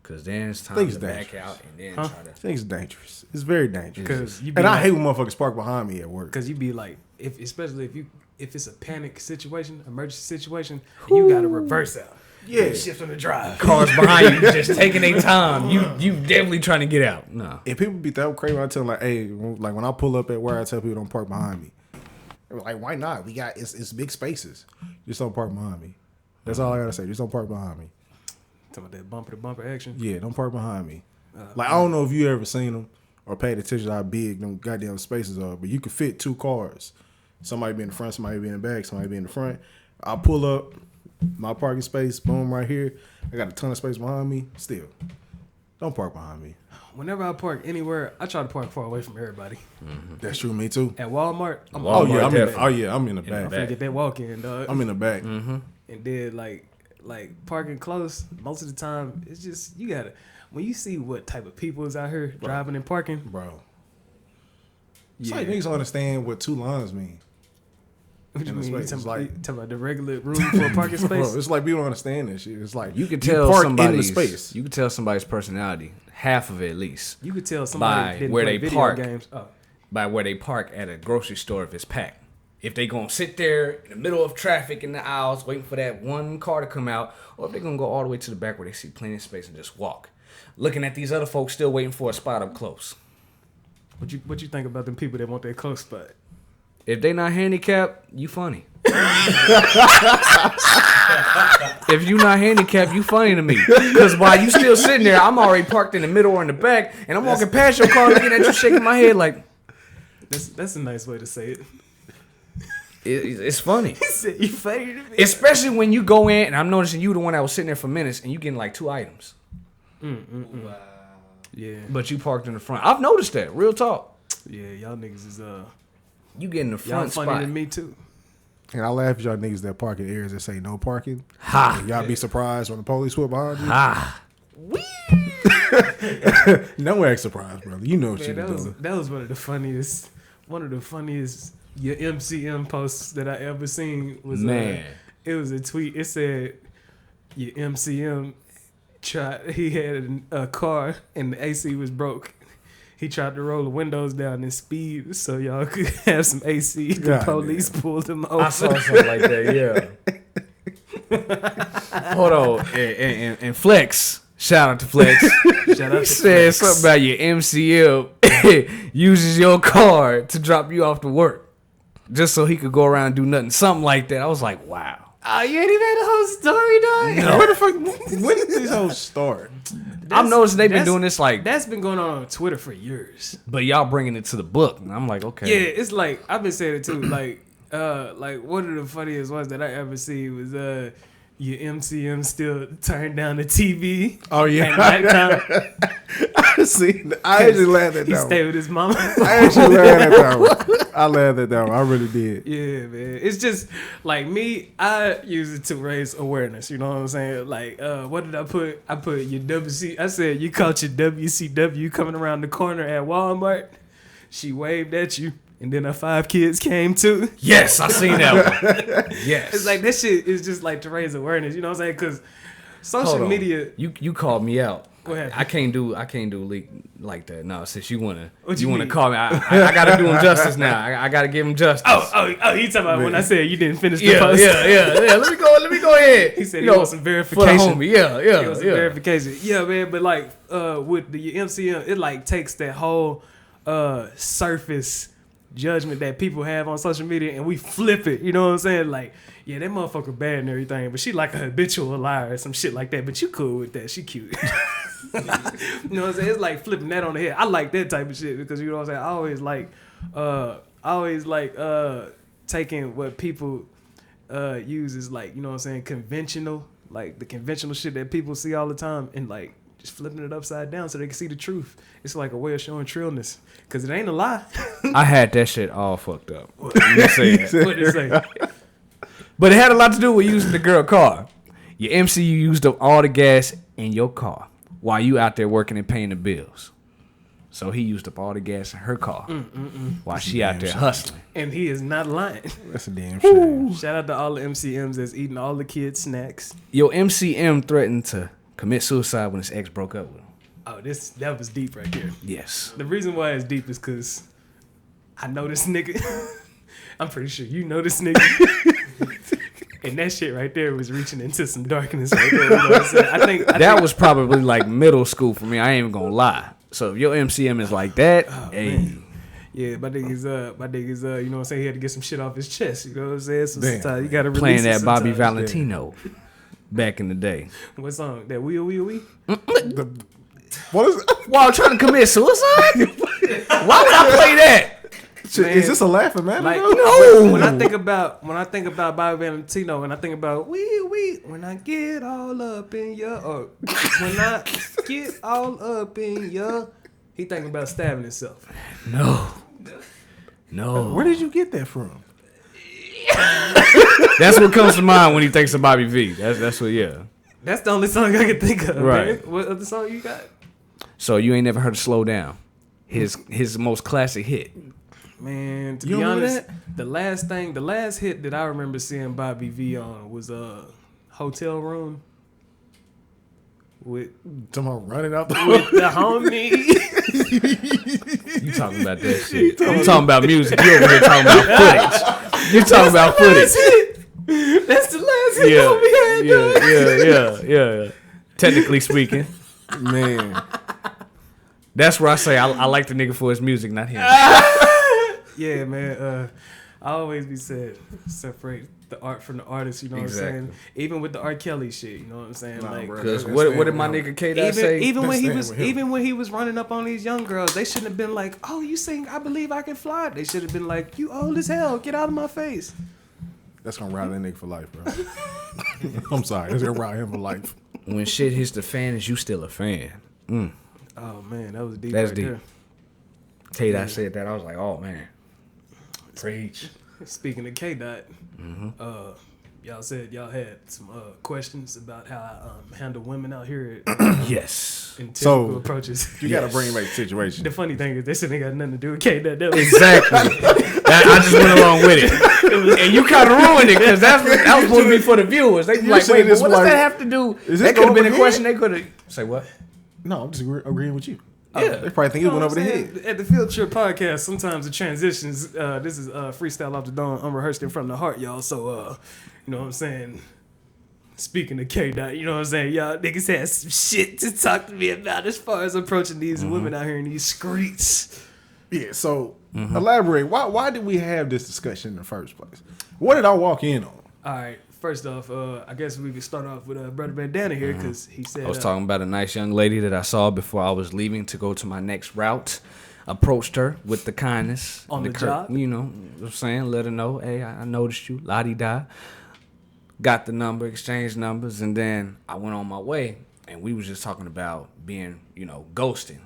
Because then it's time Think to it's back dangerous. out and then Huh? try to... I think it's dangerous. It's very dangerous. Because you be And I like, hate when motherfuckers park behind me at work. Because you be like, especially if it's a panic situation, emergency situation, and you got to reverse out. Yeah. Shift on the drive. Cars behind you just taking their time. You definitely trying to get out. No. And people be that crazy when I tell them, like, hey, like when I pull up at where I tell people don't park behind me. They're like, why not? We got it's big spaces. Just don't park behind me. That's all I gotta say. Just don't park behind me. Talking about that bumper to bumper action. Yeah, don't park behind me. Like I don't know if you ever seen them or paid attention to how big them goddamn spaces are, but you can fit 2 cars. Somebody be in the front, somebody be in the back, somebody be in the front. I'll pull up my parking space, boom, right here. I got a ton of space behind me. Still, don't park behind me. Whenever I park anywhere, I try to park far away from everybody. That's true, me too. At Walmart, I'm Oh yeah, I'm in. definitely. I'm in the back. I'm finna get that walk in, dog. I'm in the back. And then like parking close, most of the time it's just you gotta when you see what type of people is out here driving and parking, Bro. It's like niggas don't understand what 2 lines mean. What you in the mean? You space. talking, It's like- you talking about the regular room for a parking space? Bro, it's like people don't understand this shit. It's like You can tell park somebody's in the space. You can tell somebody's personality, half of it at least, You could tell somebody by didn't where play they video park. games. Oh. by where they park at a grocery store if it's packed. If they gonna sit there in the middle of traffic in the aisles waiting for that one car to come out, or if they gonna go all the way to the back where they see plenty of space and just walk, looking at these other folks still waiting for a spot up close. What you think about them people that want that close spot? If they not handicapped, you funny. If you not handicapped, you funny to me. Because while you still sitting there, I'm already parked in the middle or in the back, and I'm walking past your car looking at you shaking my head like, That's a nice way to say it. it's funny. You funny to me. Especially when you go in, and I'm noticing you the one that was sitting there for minutes, and you getting like 2 items. Wow. Yeah, But you parked in the front. I've noticed that. Real talk. yeah, y'all niggas is You get in the y'all front funny spot. than me too. And I laugh at y'all niggas that park in areas that say no parking. Ha. And y'all be surprised when the police whip behind you. Ah. No act surprised, brother. You know what Man, you that was doing. one of the funniest your MCM posts that I ever seen was Man. it was a tweet. It said your MCM he had a car and the AC was broke. He tried to roll the windows down and speed so y'all could have some AC. The God police pulled him over. I saw something like that, yeah. Hold on. And Flex, shout out to Flex. Shout out He to said Flex. something about your MCM uses your car to drop you off to work just so he could go around and do nothing. Something like that. I was like, wow. Oh, you ain't even had the whole story, dog? Where the fuck? When did this whole start? I'm noticing they've been that's- doing this like, That's been going on Twitter for years. but y'all bringing it to the book. And I'm like, okay. Yeah, it's like I've been saying it too. Like one of the funniest ones that I ever see was your MCM still turned down the TV. Oh yeah, At nighttime. I seen. I actually laughed at He that stayed one. with his mama. I actually laughed at that one. I laughed at that one. I really did. Yeah, man. It's just like me. I use it to raise awareness. You know what I'm saying? Like, what did I put? I put your WC. I said you caught your WCW coming around the corner at Walmart. She waved at you, and then her 5 kids came too. Yes, I seen that one. Yes. It's like this shit is just like to raise awareness. You know what I'm saying? Because Hold social on. media. You called me out. What happened? I can't do leak like that. No, since you wanna What you wanna mean? call me, I gotta do him justice now. I gotta give him justice. Oh, you talking about when I said you didn't finish the yeah, post? yeah. Let me go ahead. He said You he know, wants some for the verification. homie. Yeah. It was a verification. Yeah, man, but like with the MCM, it like takes that whole surface judgment that people have on social media and we flip it. You know what I'm saying? Like, yeah, that motherfucker bad and everything, but she like a habitual liar or some shit like that. But you cool with that. She cute. You know what I'm saying? It's like flipping that on the head. I like that type of shit because you know what I'm saying? I always like taking what people use as like, you know what I'm saying, conventional, like the conventional shit that people see all the time and like just flipping it upside down so they can see the truth. It's like a way of showing trillness because it ain't a lie. I had that shit all fucked up. Let me say that. What it say? But it had a lot to do with using the girl car. Your MCU used up all the gas in your car while you out there working and paying the bills. So he used up all the gas in her car while she out there hustling. And he is not lying. That's a damn shame. Shout out to all the MCMs that's eating all the kids' snacks. Your MCM threatened to commit suicide when his ex broke up with him. Oh, that was deep right there. Yes. The reason why it's deep is because I know this nigga. I'm pretty sure you know this nigga. And that shit right there was reaching into some darkness right there. You know what I'm saying? I think That was probably like middle school for me. I ain't even gonna lie. So if your MCM is like that, hey. Yeah, my niggas, you know what I'm saying? He had to get some shit off his chest. You know what I'm saying? So Damn. sometimes you gotta release Playing it that Bobby sometimes. Valentino back in the day. What song? That Wee Wee? What is it? While trying to commit suicide? Why would I play that? Is this a laughing matter? Like though? when I think about Bobby Valentino and I think about wee when I get all up in your when I get all up in your, he thinking about stabbing himself. No. Where did you get that from? That's what comes to mind when he thinks of Bobby V. That's what, yeah. That's the only song I can think of. Right. Man. What other song you got? So you ain't never heard of Slow Down? His most classic hit. Man, to You be remember honest, the last hit that I remember seeing Bobby V on was Hotel Room with Talking about running out the the homie. You talking about that shit. I'm talking about music. You over here talking about footage. You talking about footage. That's the last hit that we had. Yeah. Technically speaking. man. That's where I say I like the nigga for his music, not him. Yeah, man. I always be said separate the art from the artist. You know what I'm Exactly. saying? Even with the R. Kelly shit. You know what I'm saying? Nah, like, bro. Because That's what staying did my with nigga K Dot say? even when he That's was staying with him. even when he was running up on these young girls, they shouldn't have been like, "Oh, you sing I Believe I Can Fly." They should have been like, "You old as hell. Get out of my face." That's gonna ride that nigga for life, bro. I'm sorry. That's gonna ride him for life. When shit hits the fan, is you still a fan? Oh man, that was deep. That's right deep. there. K Dot said that. I was like, oh man. Preach. Speaking of K Dot, y'all said y'all had some questions about how I handle women out here Yes. in typical So, approaches. You gotta bring back the situation. The funny thing is, this shit ain't got nothing to do with K Dot. Exactly. I just went along with it. And you kind of ruined it because that was supposed to be for the viewers. They be You like, said wait, this what does like- that have to do? Is this That could have been over a the question head? they could have. Say what? No, I'm just agreeing with you. Yeah. They probably think it went over the head. At the Feeltrip podcast, sometimes the transitions. This is freestyle off the dome, unrehearsed and from the heart, y'all. So, you know what I'm saying. Speaking of K Dot, you know what I'm saying. Y'all niggas had some shit to talk to me about as far as approaching these women out here in these streets. Yeah, so elaborate. Why did we have this discussion in the first place? What did I walk in on? All right. First off, I guess we could start off with Brother Bandana here because he said I was talking about a nice young lady that I saw before I was leaving to go to my next route. Approached her with the kindness. On the cur- job? You know what I'm saying? Let her know, hey, I noticed you. La-di-da. Got the number, exchanged numbers, and then I went on my way. And we was just talking about being, ghosting.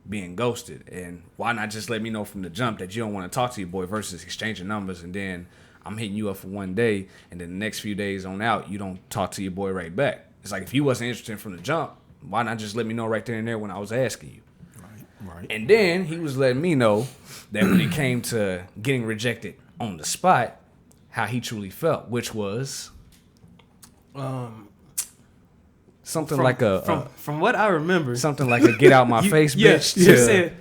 Being ghosted. And why not just let me know from the jump that you don't want to talk to your boy versus exchanging numbers and then I'm hitting you up for one day, and then the next few days on out, you don't talk to your boy right back. It's like if you wasn't interested from the jump, why not just let me know right there and there when I was asking you? Right. And then he was letting me know that when it came to getting rejected on the spot, how he truly felt, which was something like from what I remember, something like a get out my face, bitch. You said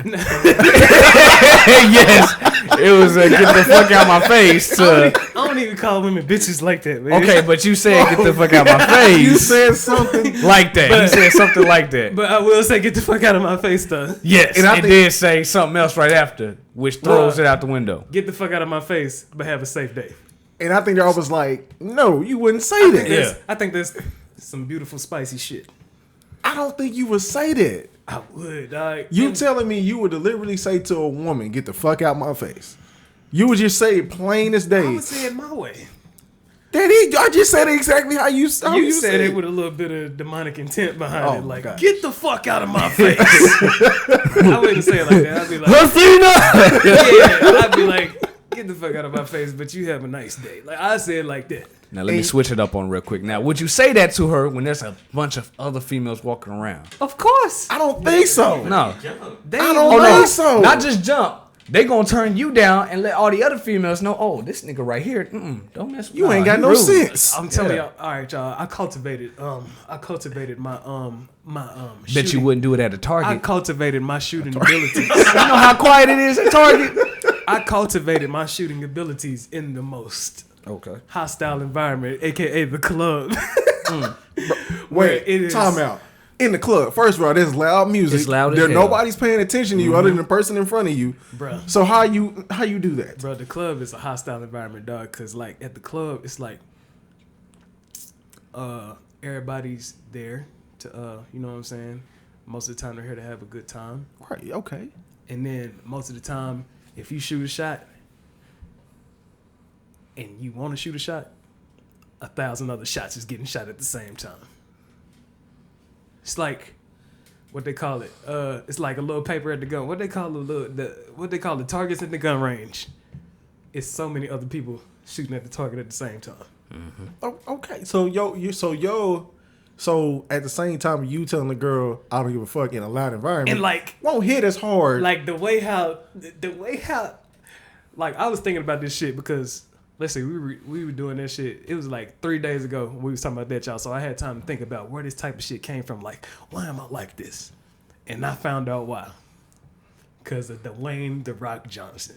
Yes, it was a get the fuck out my face. I don't even call women bitches like that, man. Okay, but you said get the fuck out my face. You said something. Like that. He said something like that. But I will say get the fuck out of my face, though. Yes, And I it think- did say something else right after, which throws it out the window. Get the fuck out of my face, but have a safe day. And I think y'all was like, no, you wouldn't say that. Yeah. I think that's some beautiful spicy shit. I don't think you would say that. I would, dog. You telling me you would deliberately say to a woman, get the fuck out my face. You would just say it plain as I day. would say it my way. I just said it exactly how you You said it with a little bit of demonic intent behind Oh it. my Like, gosh. get the fuck out of my face. I wouldn't say it like that. I'd be like, I'd be like, get the fuck out of my face, but you have a nice day. Like, I say it like that. Now let me switch it up on real quick. Now, would you say that to her when there's a bunch of other females walking around? Of course. I don't think so. No. They I don't Oh, no. think so. Not just jump. They gonna turn you down and let all the other females know, oh, this nigga right here, don't mess with You ain't got he no rude. sense. I'm telling Yeah. y'all, all right, y'all. I cultivated my Bet shooting. you wouldn't do it at a I Target. cultivated my shooting abilities. You know how quiet it is at Target? I cultivated my shooting abilities in the most Okay. hostile environment, aka the club. Wait, it is- time out. In the club, first of all, there's loud music. It's loud as there, hell. nobody's paying attention to you other than the person in front of you. Bruh. So how you do that? Bro, the club is a hostile environment, dog. Cause like at the club, it's like everybody's there to you know what I'm saying. Most of the time they're here to have a good time, Right, okay. and then most of the time, if you shoot a shot and you want to shoot a shot, 1,000 other shots is getting shot at the same time. It's like what they call it. It's like a little paper at the gun. What they call the targets at the gun range. It's so many other people shooting at the target at the same time. Oh, okay. So so at the same time you telling the girl I don't give a fuck in a loud environment, And like won't hit as hard. like the way how like I was thinking about this shit because let's say we were doing that shit. It was like 3 days ago we was talking about that, y'all. So I had time to think about where this type of shit came from. Like, why am I like this? And I found out why. Because of Dwayne "The Rock" Johnson.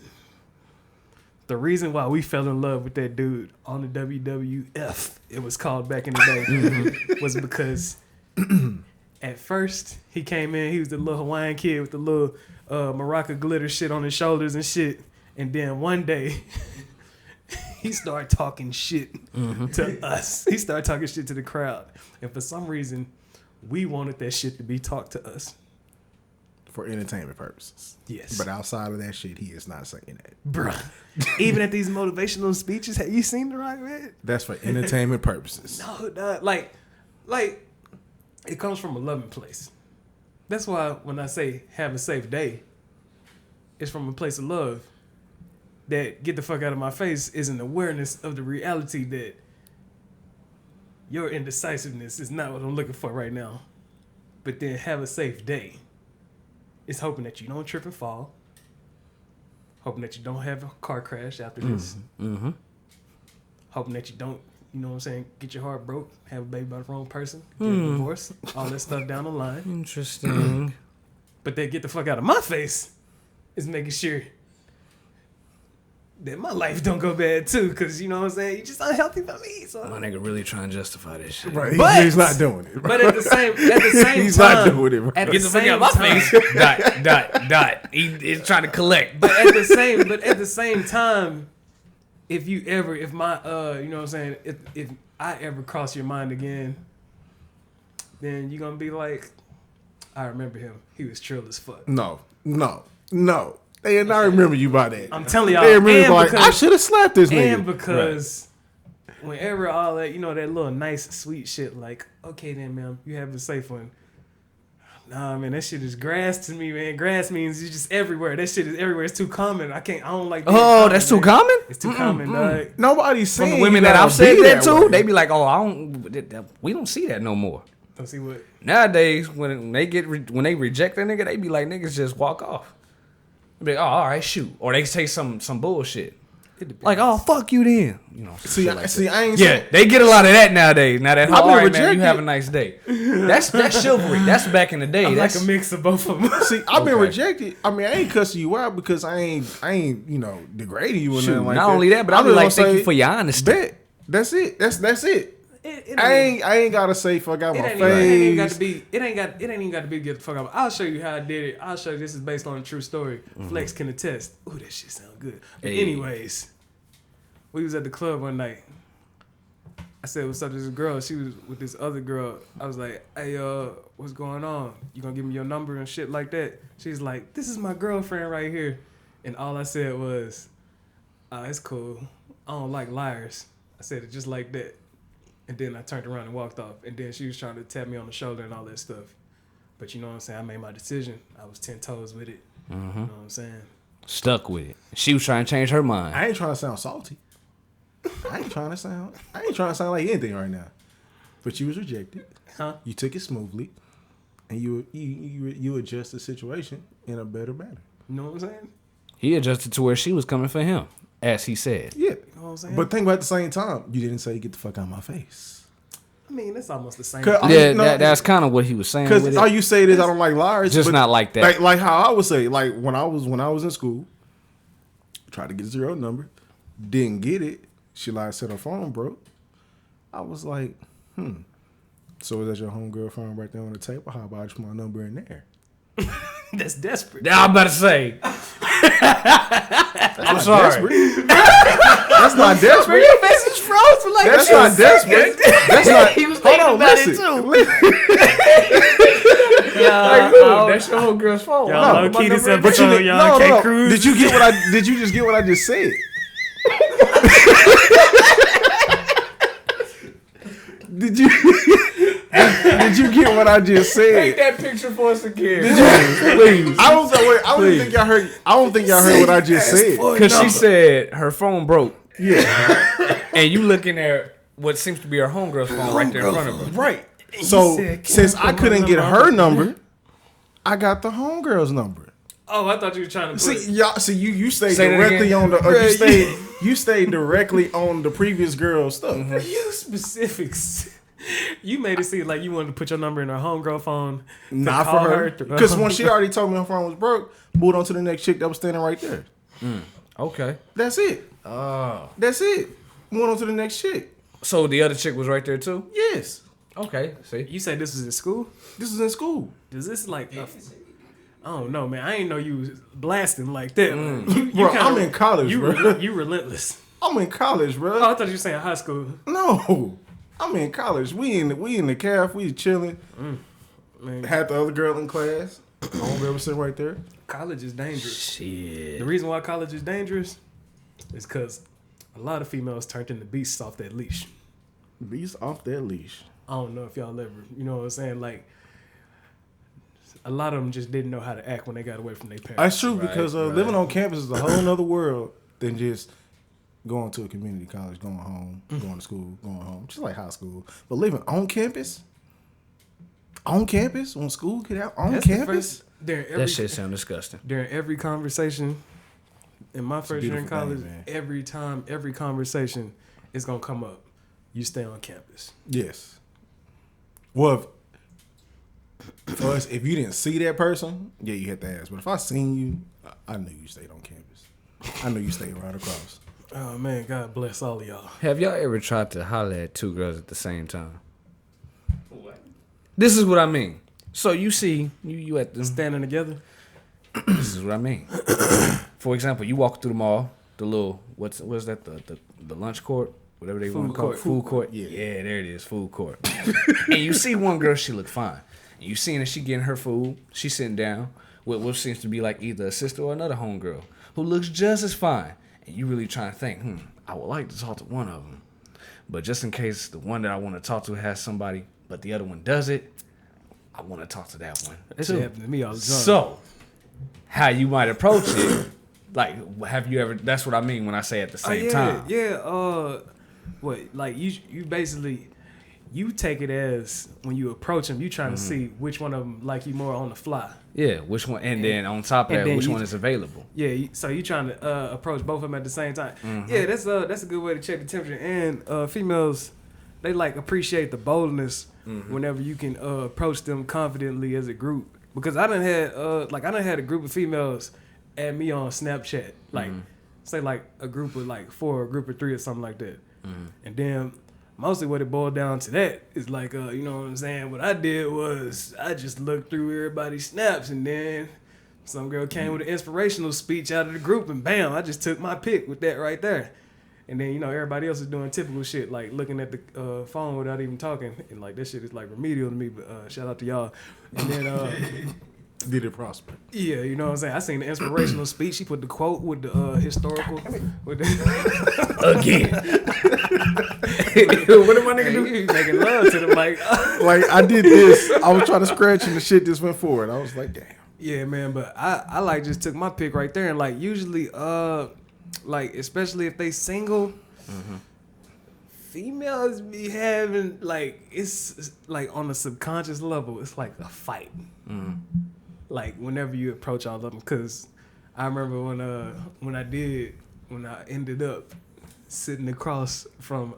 The reason why we fell in love with that dude on the WWF, it was called back in the day, was because at first he came in, he was the little Hawaiian kid with the little maraca glitter shit on his shoulders and shit. And then one day, he started talking shit to us. He started talking shit to the crowd. And for some reason, we wanted that shit to be talked to us. for entertainment purposes. Yes. But outside of that shit, he is not saying that. Bruh. Even at these motivational speeches, have you seen The Rock, man? That's for entertainment purposes. No, dog. Like, it comes from a loving place. That's why when I say have a safe day, it's from a place of love. That get the fuck out of my face is an awareness of the reality that your indecisiveness is not what I'm looking for right now. But then have a safe day. It's hoping that you don't trip and fall. Hoping that you don't have a car crash after this. Mm-hmm. Hoping that you don't, you know what I'm saying, get your heart broke, have a baby by the wrong person, get a divorce, all that stuff down the line. Interesting. But they get the fuck out of my face is making sure that my life don't go bad too, because you know what I'm saying, you just unhealthy for me. So. My nigga really trying to justify this shit. Right. But- He's not doing it. But at the same He's time, not doing it. Right. at the Get the fuck same out of my time, face. Dot. He's trying to collect. But at the same time, if my you know what I'm saying, if I ever cross your mind again, then you're gonna be like, I remember him. He was trill as fuck. No. They did not remember you by that. I'm telling y'all, They remember and like, I because, should have slapped this nigga. and because whenever all that, you know, that little nice sweet shit, like, okay then, ma'am, you have a safe one. Nah, man, that shit is grass to me, man. Grass means it's just everywhere. That shit is everywhere. It's too common. I don't like. being Oh, that's too man. common? It's too common, dog. Nobody's From saying the women you that gotta I've said be that to, way. they be like, "Oh, we don't see that no more." Don't see what. Nowadays, when they reject that nigga, they be like, "Niggas just walk off." They be like, "Oh, all right, shoot," or they say some bullshit. Like, "Oh, fuck you then," you know. some See, shit like that. I ain't Yeah, saying. they get a lot of that nowadays. Now that I've whole, been all right, man, rejected. you have a nice day. That's chivalry. That's back in the day. I'm That's like a mix of both of them. See, I've been Okay. rejected. I mean, I ain't cussing you out because I ain't, you know, degrading you or shoot. nothing like Not that. only that, but I I'm be just like, gonna "Thank say, you for your honesty." Bet. That's it. That's it. It I ain't gotta say fuck out my ain't even got face. to be. It ain't even got to be get the fuck out. I'll show you how I did it. I'll show you. This is based on a true story. Flex can attest. Ooh, that shit sound good. But Hey. anyways, we was at the club one night. I said, "What's up?" to this girl. She was with this other girl. I was like, "Hey, what's going on? You gonna give me your number and shit like that?" She's like, "This is my girlfriend right here." And all I said was, "It's cool. I don't like liars." I said it just like that. And then I turned around and walked off. And then she was trying to tap me on the shoulder and all that stuff. But you know what I'm saying? I made my decision. I was 10 toes with it. You know what I'm saying? Stuck with it. She was trying to change her mind. I ain't trying to sound salty. I ain't trying to sound like anything right now. But you was rejected. Huh? You took it smoothly, and you adjust the situation in a better manner. You know what I'm saying? He adjusted to where she was coming for him, as he said. Yeah. You know what I'm saying? But think about at the same time, you didn't say get the fuck out of my face. I mean, that's almost the same. 'Cause I- Yeah, no, that's kind of what he was saying. Because With all it. you say is I don't like liars. Just but not like that. Like how I would say, like when I was in school, tried to get a 0 number, didn't get it. She lied, said her phone broke. I was like, So is that your homegirl phone right there on the table? How about I just put my number in there? That's desperate. Now I'm about to say. I'm sorry. That's not desperate. Your face is frozen like That's not desperate. That's not. He was Hold thinking on, about listen. it too. Yeah, That's your whole girl's phone. Y'all No, low key this but you episode, did, y'all can't cruise. Did you just get what I just said? Did you get what I just said? Take that picture for us again. Please. I don't think y'all heard. I don't think y'all heard what I just said. Because she said her phone broke. Yeah. And you looking at what seems to be her homegirl's phone right there in front of her. Right. So said, since I "Can't couldn't put get my her number." number, I got the homegirl's number. Oh, I thought you were trying to put. See, y'all. See, you stayed Say that directly again. on the. You stayed directly on the previous girl's stuff. You specifics. You made it seem like you wanted to put your number in her homegirl phone. to Not for call her, through- because when she already told me her phone was broke, moved on to the next chick that was standing right there. Okay. That's it. Oh. That's it. Moved on to the next chick. So the other chick was right there too? Yes. Okay. See? You say this was in school? This is in school. Does this like? I don't know, man. I ain't know you was blasting like that. You Bro, kinda- I'm in college, you, bro. You relentless. I'm in college, bro. Oh, I thought you were saying high school. No. I'm in college. We in the calf. We chilling. Man, Had the other girl in class. Homegirl was sitting right there. college is dangerous. Shit. The reason why college is dangerous is because a lot of females turned into beasts off that leash. Beast off that leash. I don't know if y'all ever, you know what I'm saying? Like, a lot of them just didn't know how to act when they got away from their parents. That's true Right, because living on campus is a whole nother world than just going to a community college, going home, going to school, going home, just like high school. But living on campus, when school get out, on That's the campus, first- during every, That shit sound disgusting. during every conversation in my a first year in beautiful thing, college, man. every conversation is gonna come up. You stay on campus. yes. Well, for us, if you didn't see that person, yeah, you had to ask. But if I seen you, I knew you stayed on campus. I knew you stayed right across. Oh man, God bless all of y'all. Have y'all ever tried to holler at two girls at the same time? What? This is what I mean. So you see, you at the... Standing together. This is what I mean. For example, you walk through the mall, the little... What's that? The lunch court? Whatever they want to call it. Food court. Yeah. Yeah, there it is. Food court. And you see one girl, she look fine. And you seeing that she getting her food. She sitting down with what seems to be like either a sister or another homegirl who looks just as fine. And you really trying to think, I would like to talk to one of them. But just in case the one that I want to talk to has somebody, but the other one does it, I want to talk to that one. That shit too. happened to me all the time. So, how you might approach it, like, have you ever, that's what I mean when I say at the same time. Yeah, what, like, you basically, you take it as, when you approach them, you trying to see which one of them like you more on the fly. Yeah, which one, and then on top of and that, then which you- one is available. Yeah, so you trying to approach both of them at the same time. Yeah, that's a good way to check the temperature. And females, they like appreciate the boldness whenever you can approach them confidently as a group. Because I done had a group of females add me on Snapchat, like say like a group of like 4, a group of 3 or something like that. And then mostly what it boiled down to that is like, you know what I'm saying? What I did was I just looked through everybody's snaps, and then some girl came with an inspirational speech out of the group, and bam, I just took my pick with that right there. And then, you know, everybody else is doing typical shit, like looking at the phone without even talking. And like, that shit is like remedial to me, but shout out to y'all. And then, Did it prosper? yeah, you know what I'm saying? I seen the inspirational speech. She put the quote with the historical. With the Again. What did my nigga do? You making love to the mic. Like, I did this. I was trying to scratch and the shit just went forward. I was like, damn. Yeah, man, but I like just took my pick right there, and like usually like especially if they single, females be having like, it's like on a subconscious level, it's like a fight. Like whenever you approach all of them, because I remember when I ended up sitting across from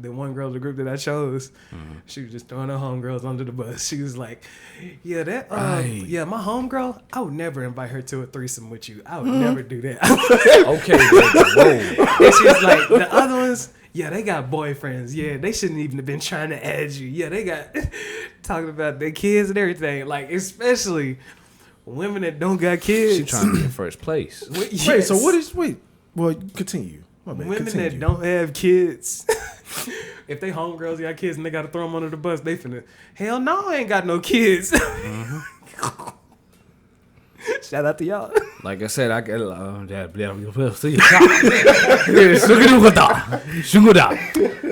the one girl of the group that I chose. She was just throwing her homegirls under the bus. She was like, yeah, yeah, my homegirl, I would never invite her to a threesome with you. I would never do that. Okay, whoa. And she's like, the other ones, yeah, they got boyfriends. Yeah, they shouldn't even have been trying to add you. Yeah, they got talking about their kids and everything. Like, especially women that don't got kids. She trying to be in first place. Wait, so what is well, continue. My bad, Women continue. that don't have kids, if they homegirls got kids and they got to throw them under the bus, they finna, hell no, I ain't got no kids. Shout out to y'all. Like I said, I get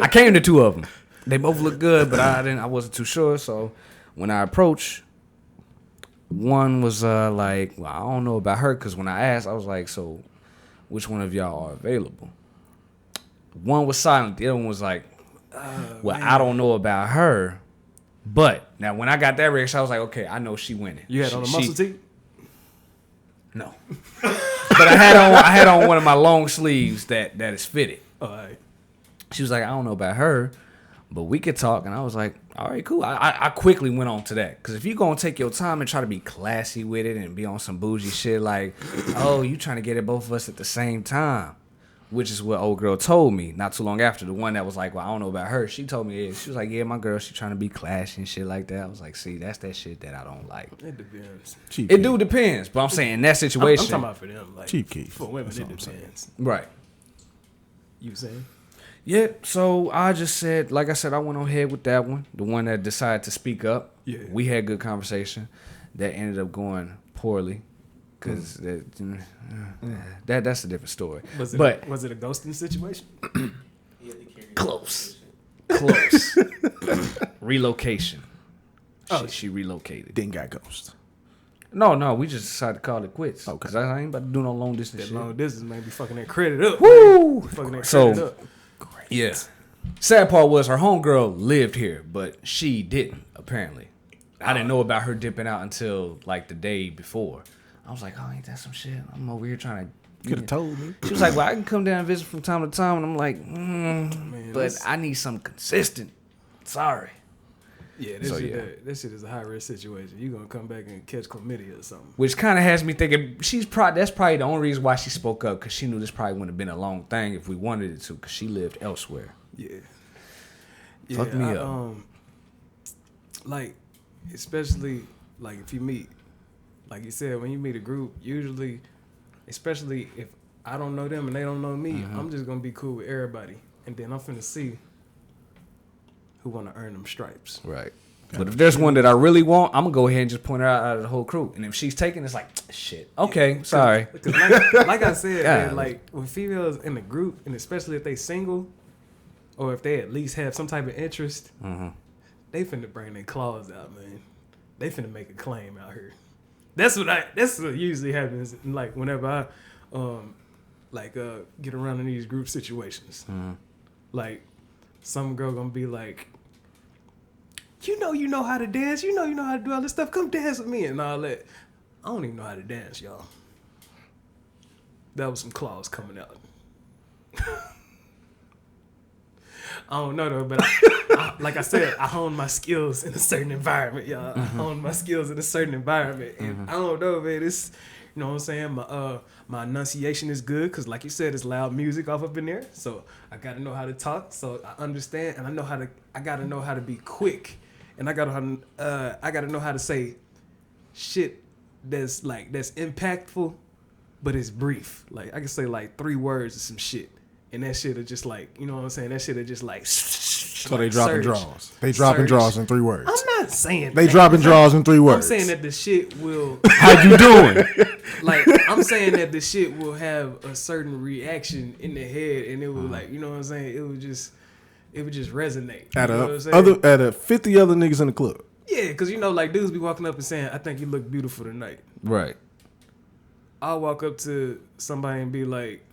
I came to two of them. They both look good, but I wasn't too sure. So when I approached, one was like, well, I don't know about her, because when I asked, I was like, so which one of y'all are available? One was silent. The other one was like, well, I don't know about her. But now when I got that reaction, I was like, okay, I know she winning. You had on a muscle tee? No. But I had on one of my long sleeves that is fitted. All right. She was like, I don't know about her, but we could talk. And I was like, all right, cool. I quickly went on to that. Because if you're going to take your time and try to be classy with it and be on some bougie shit like, oh, you trying to get at both of us at the same time, which is what old girl told me not too long after. The one that was like, well, I don't know about her. She told me, she was like, yeah, my girl, she trying to be classy and shit like that. I was like, see, that's that shit that I don't like. It depends. It do depends. But I'm saying in that situation. I'm talking about for them. Like, Cheap key. For women, That's it all I'm depends. Right. You saying? Yeah, so I just said, like I said, I went on ahead with that one. The one that decided to speak up. Yeah. We had good conversation. That ended up going poorly. Because that's a different story. Was it a ghosting situation? He had to carry Close. Relocation. She relocated. Didn't got ghost. No, we just decided to call it quits. Okay. Because I ain't about to do no long distance That shit. long distance may be fucking that credit up. Woo! Fucking that So, credit up. yeah. Sad part was her homegirl lived here, but she didn't, apparently. I didn't know about her dipping out until, like, the day before. I was like, oh, ain't that some shit? I'm over here trying to... Could have told me. She was like, well, I can come down and visit from time to time. And I'm like, Man, but I need something consistent. Sorry. Yeah, this shit is a high risk situation. You gonna come back and catch chlamydia or something. Which kind of has me thinking that's probably the only reason why she spoke up, because she knew this probably wouldn't have been a long thing if we wanted it to, because she lived elsewhere. Yeah. Fuck me up. Like, especially like if you meet, like you said, when you meet a group, usually, especially if I don't know them and they don't know me, I'm just gonna be cool with everybody, and then I'm finna see who want to earn them stripes. Right. But if there's one that I really want, I'm gonna go ahead and just point her out of the whole crew. And if she's taking, it's like, shit. Okay, sorry. Because like I said, man, like with females in the group, and especially if they single, or if they at least have some type of interest, they finna bring their claws out, man. They finna make a claim out here. That's what usually happens. Like whenever I get around in these group situations, like some girl gonna be like, you know how to dance, you know how to do all this stuff, come dance with me and all that. I don't even know how to dance, y'all. That was some claws coming out. I don't know though, but I, like I said, I hone my skills in a certain environment, y'all. I hone my skills in a certain environment, and I don't know, man. It's, you know what I'm saying. My enunciation is good because, like you said, it's loud music off up in there. So I gotta know how to talk. So I understand, and I gotta know how to be quick, and I gotta know how to say shit that's impactful, but it's brief. Like I can say like 3 words or some shit. And that shit are just like, you know what I'm saying? That shit are just like. So like they dropping surge. draws. They dropping draws in 3 words. I'm not saying they that. dropping draws in 3 words. I'm saying that the shit will. How you doing? Like I'm saying that the shit will have a certain reaction in the head, and it will like, you know what I'm saying? It would just resonate. At 50 other niggas in the club. Yeah, because you know, like dudes be walking up and saying, "I think you look beautiful tonight." Right. I'll walk up to somebody and be like,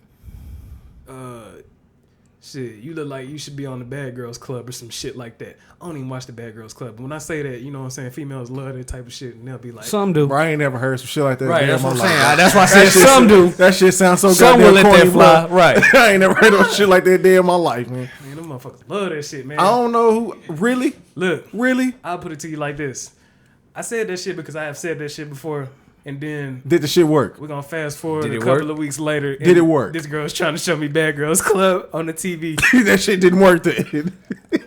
Shit, you look like you should be on the Bad Girls Club or some shit like that. I don't even watch the Bad Girls Club. But when I say that, you know what I'm saying, females love that type of shit, and they'll be like, Some do. Bro, I ain't never heard some shit like that. Right, in that's my what I'm life. saying. That's why I said some do. That shit sounds so Some will goddamn let corny, that fly. bro. Right. I ain't never heard of shit like that day in my life, man. man, them motherfuckers love that shit, man. I don't know who. Really? Look, Really? I'll put it to you like this. I said that shit because I have said that shit before, and then Did the shit work? we're gonna fast forward Did a it couple work? of weeks later. And Did it work? This girl's trying to show me Bad Girls Club on the TV That shit didn't work then.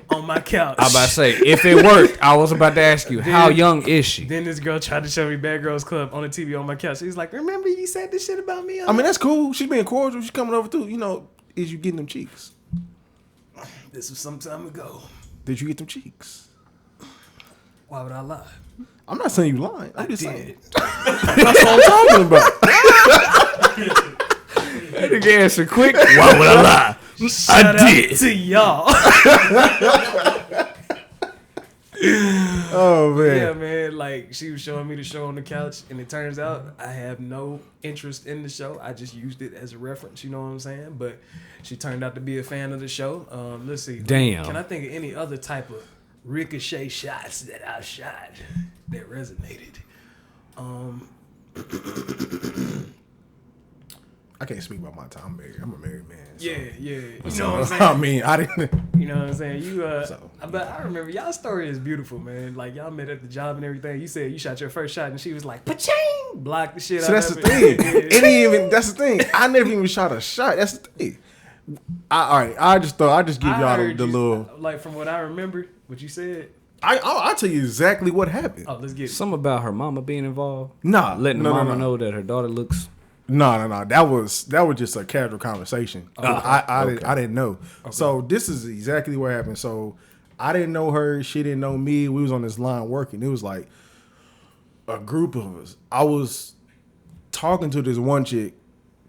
on my couch. I about to say, if it worked, I was about to ask you, how young is she? Then this girl tried to show me Bad Girls Club on the TV on my couch. She's like, remember you said this shit about me? I mean, that's cool. She's being cordial. She's coming over too. You know, is you getting them cheeks? This was some time ago. Did you get them cheeks? Why would I lie? I'm not saying you lying. I'm just saying. Did. That's what I'm talking about. That nigga answered quick. Why would I lie? Shout out to y'all. Oh man. Yeah, man. Like, she was showing me the show on the couch, and it turns out I have no interest in the show. I just used it as a reference, you know what I'm saying? But she turned out to be a fan of the show. Let's see. Damn. Can I think of any other type of ricochet shots that I shot that resonated? I can't speak about my time. I'm married. I'm a married man. So. Yeah. You know So, what I'm saying? I mean, I didn't. You know what I'm saying? So. But I remember y'all story is beautiful, man. Like, y'all met at the job and everything. You said you shot your first shot, and she was like, "Paching!" Blocked the shit So out that's of the it. thing. It ain't even. That's the thing. I never even shot a shot. That's the thing. All right. I just thought I just give I y'all heard the you- little. like, from what I remember, what you said. I'll tell you exactly what happened. Oh, let's get it. Something about her mama being involved. Nah, Letting no, the no, mama no. know that her daughter looks. No. That was just a casual conversation. I didn't know. Okay. So this is exactly what happened. So I didn't know her. She didn't know me. We was on this line working. It was like a group of us. I was talking to this one chick.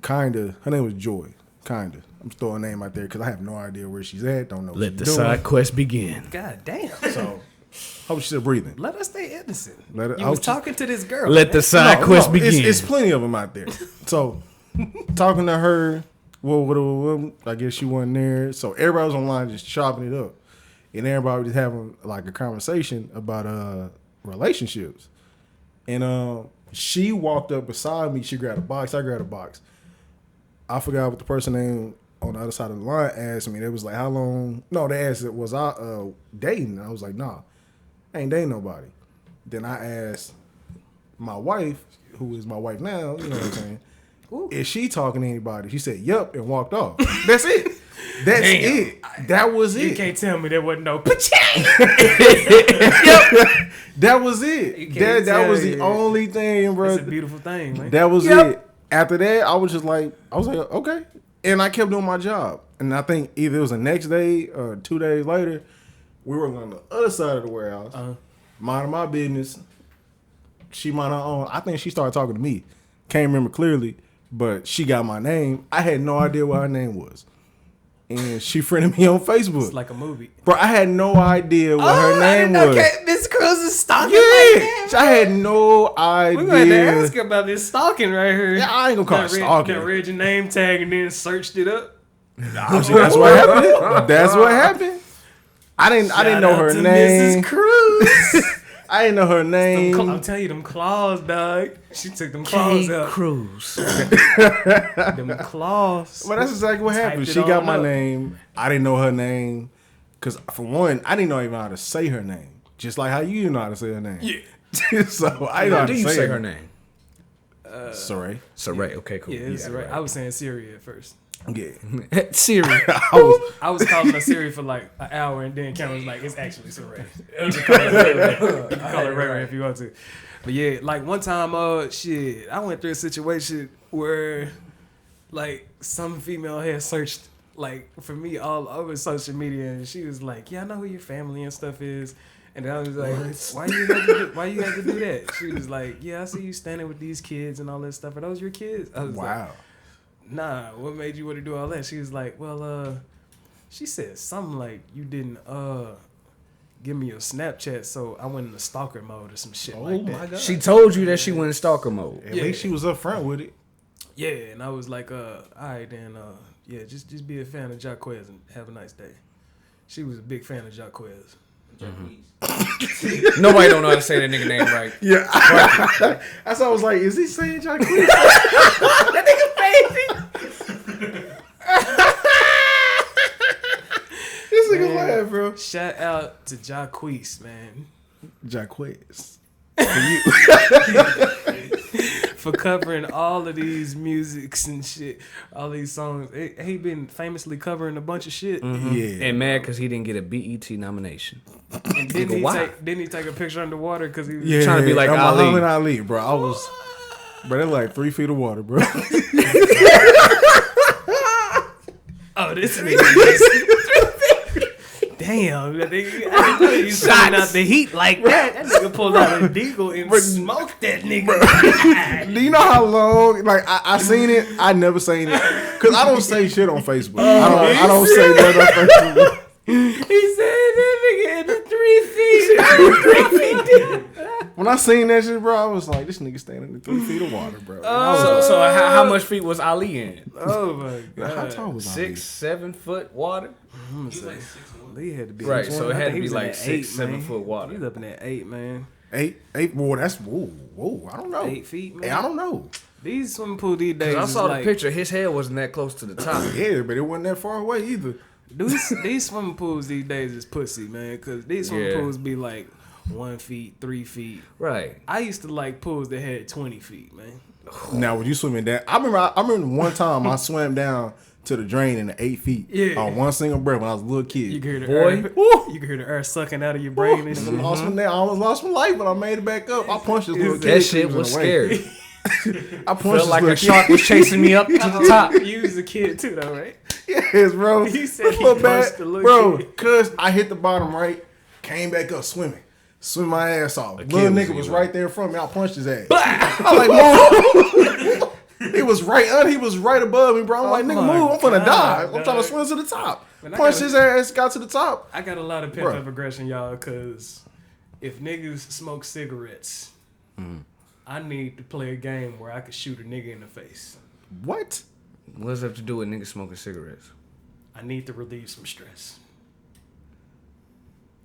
Kinda. Her name was Joy. Kinda. I'm throwing a name out there because I have no idea where she's at. Don't know what Let she's the doing. side quest begin. God damn. So hope she's still breathing. Let us stay innocent. Let it- You I was was- talking to this girl. Let the man. side quest begin. It's plenty of them out there. So, talking to her, well, I guess she wasn't there. So everybody was online just chopping it up, and everybody was having like a conversation about relationships. And she walked up beside me. She grabbed a box. I grabbed a box. I forgot what the person name on the other side of the line asked me. They was like, "How long?" No, they asked, "Was I dating?" And I was like, "Nah, I ain't dating nobody." Then I asked my wife, who is my wife now, you know what I'm saying, is she talking to anybody? She said, "Yup," and walked off. That's it. That's it. That was You it. can't tell me there wasn't no paching. That was it. You can't That was tell, the yeah. only thing, bro. It's a beautiful thing, man. That was it. After that, I was like, okay. And I kept doing my job. And I think either it was the next day or 2 days later, we were on the other side of the warehouse, minding my business. She mind her own. I think she started talking to me. Can't remember clearly, but she got my name. I had no idea what her name was. And she friended me on Facebook. It's like a movie. Bro, I had no idea what her name was. Miss Cruz is stalking Yeah, like that. I had no idea. We're going to ask her about this stalking right here. Yeah, I ain't gonna call it stalking. That read your name tag and then searched it up. That's what happened. That's what happened. I didn't know her name. Mrs. Cruz. I didn't know her name. I'm telling you, them claws, dog. She took them claws out. Cruz. Them claws. Well, that's exactly what happened. Typed it She got on my up. name. I didn't know her name. Because, for one, I didn't know even how to say her name. Just like how you know how to say her name. Yeah. So, I didn't know How how do to you say say her name? Saray. Saray. Okay, cool. Yeah, it's right. I was saying Siri at first. Yeah. Siri. I was calling her Siri for like an hour, and then Cameron was like, "It's actually Saray." You can call her Ray. You can call her Ray if you want to. But yeah, like one time, I went through a situation where, like, some female had searched like for me all over social media, and she was like, "Yeah, I know who your family and stuff is." And then I was like, why you had to do that? She was like, "Yeah, I see you standing with these kids and all that stuff. Are those your kids?" I was like, Wow. nah, what made you want to do all that? She was like, well, she said something like, you didn't give me your Snapchat, so I went into stalker mode or some shit like that. God. She told you that she went in stalker mode. At least she was up front with it. Yeah, and I was like, all right then, yeah, just be a fan of Jacquez and have a nice day. She was a big fan of Jacquez. Nobody don't know how to say that nigga name right. Yeah. That's why I was like, is he saying Jacquez? That nigga crazy. This nigga laugh, bro. Shout out to Jacquez, man. Jacquez. For covering all of these musics and shit, all these songs. He been famously covering a bunch of shit. Mm-hmm. Yeah. And mad because he didn't get a BET nomination. And didn't he take a picture underwater because he was trying to be like I'm Ali. Muhammad Ali, bro. I was, bro, they're like 3 feet of water, bro. Oh, this nigga. Damn, that nigga, I didn't know he's shooting out the heat like that. That nigga pulled out a deagle and smoked that nigga. Do you know how long? Like I seen it. I never seen it because I don't say shit on Facebook. I don't say that on Facebook. He said that nigga in the 3 feet. 3 feet deep. When I seen that shit, bro, I was like, this nigga standing in 3 feet of water, bro. So how much feet was Ali in? Oh my god. How tall was Ali? 6-7 foot water. I'm gonna say Lee had to be Right, so it had to He be was like in that 6-7 foot water. He's up in that 8, man. Eight. Whoa, that's whoa. I don't know. 8 feet, man. Hey, I don't know. These swimming pool these days. I is saw the like, picture. His head wasn't that close to the top. Yeah, but it wasn't that far away either. These swimming pools these days is pussy, man. Because these swimming pools be like 1 feet, 3 feet. Right. I used to like pools that had 20 feet, man. Now, when you swimming down, I remember one time I swam down to the drain in the 8 feet on one single breath when I was a little kid. You can hear the Boy. air. You can hear the air sucking out of your brain and shit. I almost lost my life, but I made it back up. I punched this little kid. That shit he was in the way. scary. I punched Felt this like little a shark was chasing me up to the top. You was a kid too, though, right? Yes, bro. He said This he little punched the little bro, kid. cause I hit the bottom right, came back up swimming. Swim my ass off. Little kid nigga was was in right there in front of me. I punched his ass. I'm like, move. He was right above me, bro. I'm like, nigga, my move. I'm finna die. God, I'm trying to swim to the top. Man, I Punched gotta- his ass, got to the top. I got a lot of pent up aggression, y'all, because if niggas smoke cigarettes, I need to play a game where I could shoot a nigga in the face. What? What does that have to do with niggas smoking cigarettes? I need to relieve some stress.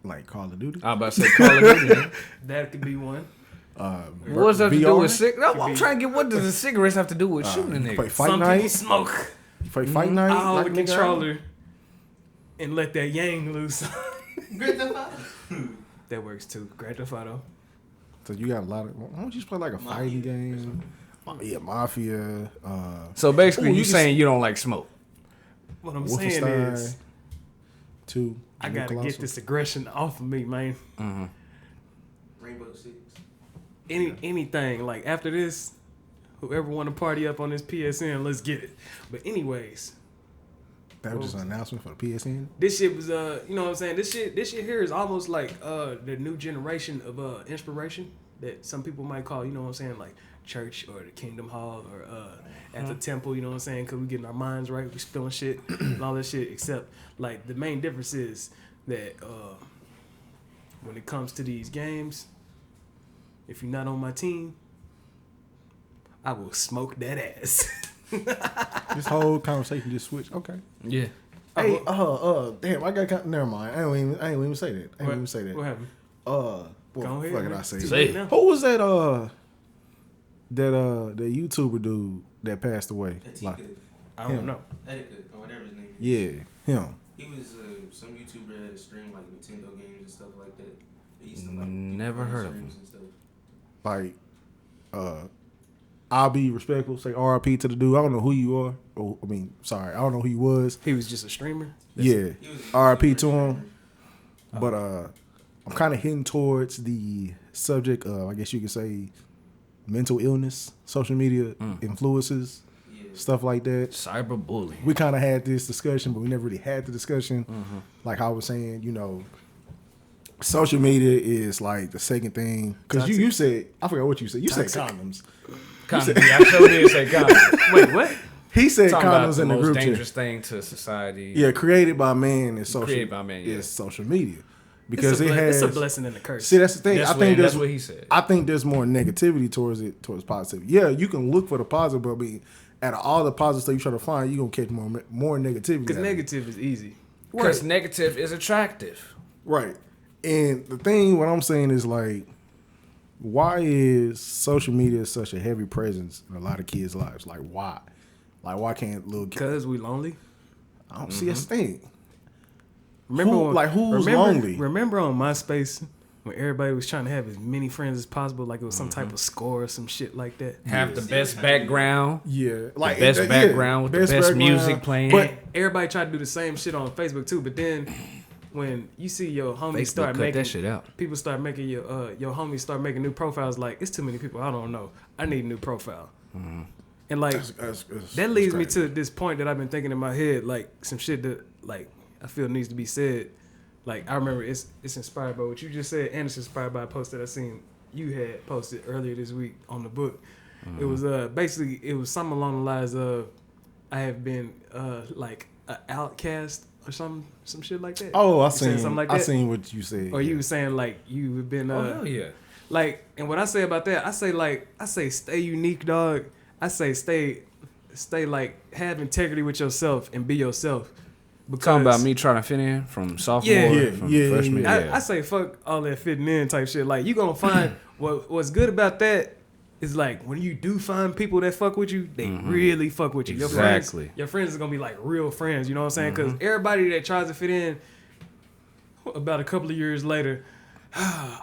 Like Call of Duty? I was about to say Call of Duty. Man. That could be one. What does that have to do VR? with cigarettes? I'm trying to get what does the cigarettes have to do with shooting a Play nigga? Fight Some people Night? smoke. Play Fight Night? I hold knock the nigga out? controller and let that yang loose. Grand Theft Auto. That works too. Grand Theft Auto. So you got a lot of. Why don't you just play like a fighting game? Yeah, Mafia. So basically, Ooh, you you saying you don't like smoke? What I'm saying Wolfenstein is, 2. I gotta get this aggression off of me, man. Rainbow Six. Anything like after this, whoever want to party up on this PSN, let's get it. But anyways, That was just an announcement for the PSN. this shit was you know what I'm saying? This shit here is almost like the new generation of inspiration that some people might call, you know what I'm saying, like church or the Kingdom Hall or at the temple, you know what I'm saying? Cause we getting our minds right, we spilling shit and all that shit. Except like the main difference is that when it comes to these games, if you're not on my team, I will smoke that ass. This whole conversation just switched. Okay. Yeah. Hey, damn, I got. Never mind. I ain't even say that. I ain't even say that. What happened? What Go ahead, fuck man. did I say? Say it. Now. Who was that? That YouTuber dude that passed away. Like, I don't know. Etiquette, or whatever his name is. yeah, him. He was some YouTuber that streamed like Nintendo games and stuff like that. They used to, like, Never do heard of streams him. and stuff. Like, I'll be respectful. Say R.I.P. to the dude. I don't know who you are. Oh, I mean, sorry, I don't know who he was. He was just a streamer. Yeah, He was R.I.P. to him. But I'm kind of hitting towards the subject of, I guess you could say, mental illness, social media influences, stuff like that. Cyberbullying. We kind of had this discussion, but we never really had the discussion. Like I was saying, you know, social media is like the second thing. Because you said, I forgot what you said. You said condoms. Condoms. Yeah, I sure did say condoms. Wait, what? He said Talking about condoms the in the most group dangerous chat. thing to society. Yeah, created by man is social. Created by man, yeah. Is social media because it's it has. it's a blessing and a curse. See, that's the thing. That's what he said. I think there's more negativity towards it, towards positivity. Yeah, you can look for the positive, but I mean, out of all the positive stuff you try to find, you're gonna catch more negativity. Because negative is easy. Because negative is attractive. Right. And the thing, what I'm saying is like, why is social media such a heavy presence in a lot of kids' lives? Like, why? Like, why can't little kids? Because we lonely. I don't see a thing. Remember who's lonely? Remember on MySpace when everybody was trying to have as many friends as possible, like it was some type of score or some shit like that. Have the best background. Yeah, like the best background with the best music playing. But everybody tried to do the same shit on Facebook too. But then when you see your homies Facebook start cut making that shit out. people start making your homies start making new profiles, like it's too many people. I don't know. I need a new profile. And like that leads me to this point that I've been thinking in my head, like some shit that like I feel needs to be said. Like I remember it's inspired by what you just said, and it's inspired by a post that I seen you had posted earlier this week on the book. It was basically it was something along the lines of I have been like an outcast or some shit like that. Oh, I You said seen something like I that? seen what you said. Or you were saying like you've been Hell yeah. like, and what I say about that, I say stay unique, dog. I say stay like have integrity with yourself and be yourself. Because Talking about me trying to fit in from sophomore, from freshman. I say fuck all that fitting in type shit. Like you gonna find what's good about that is like when you do find people that fuck with you, they really fuck with you. Exactly. Your friends are gonna be like real friends. You know what I'm saying? Because everybody that tries to fit in, about a couple of years later,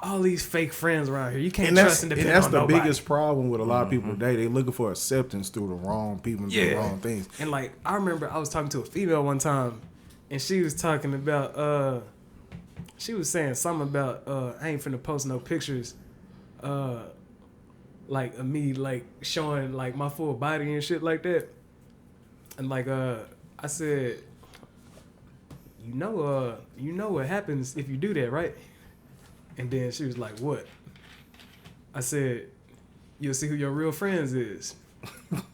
all these fake friends around here, you can't trust and depend on nobody. And that's the biggest problem with a lot of people today. They looking for acceptance through the wrong people and the wrong things. And like I remember I was talking to a female one time, and she was talking about she was saying something about I ain't finna post no pictures like of me like showing like my full body and shit like that. And like I said, you know what happens if you do that, right? And then she was like, what? I said, you'll see who your real friends is.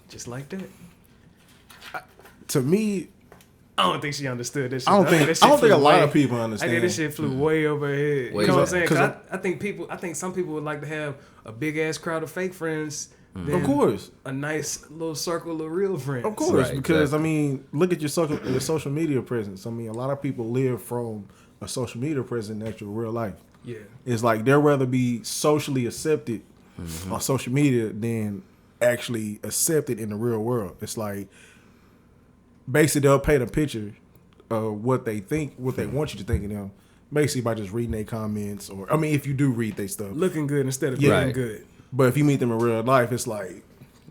Just like that. To me, I don't think she understood that shit. I don't think a lot of people I understand. think this shit flew way over her head. Way You know what I'm over. saying? 'Cause I think some people would like to have a big ass crowd of fake friends. Than Of course. a nice little circle of real friends. Of course, Right, because exactly. I mean, look at your social media presence. I mean, a lot of people live from a social media presence in actual real life. Yeah. It's like they'd rather be socially accepted on social media than actually accepted in the real world. It's like basically they'll paint a picture of what they think, what they want you to think of them, basically by just reading their comments, or I mean, if you do read their stuff. Looking good instead of Yeah. being good. But if you meet them in real life, it's like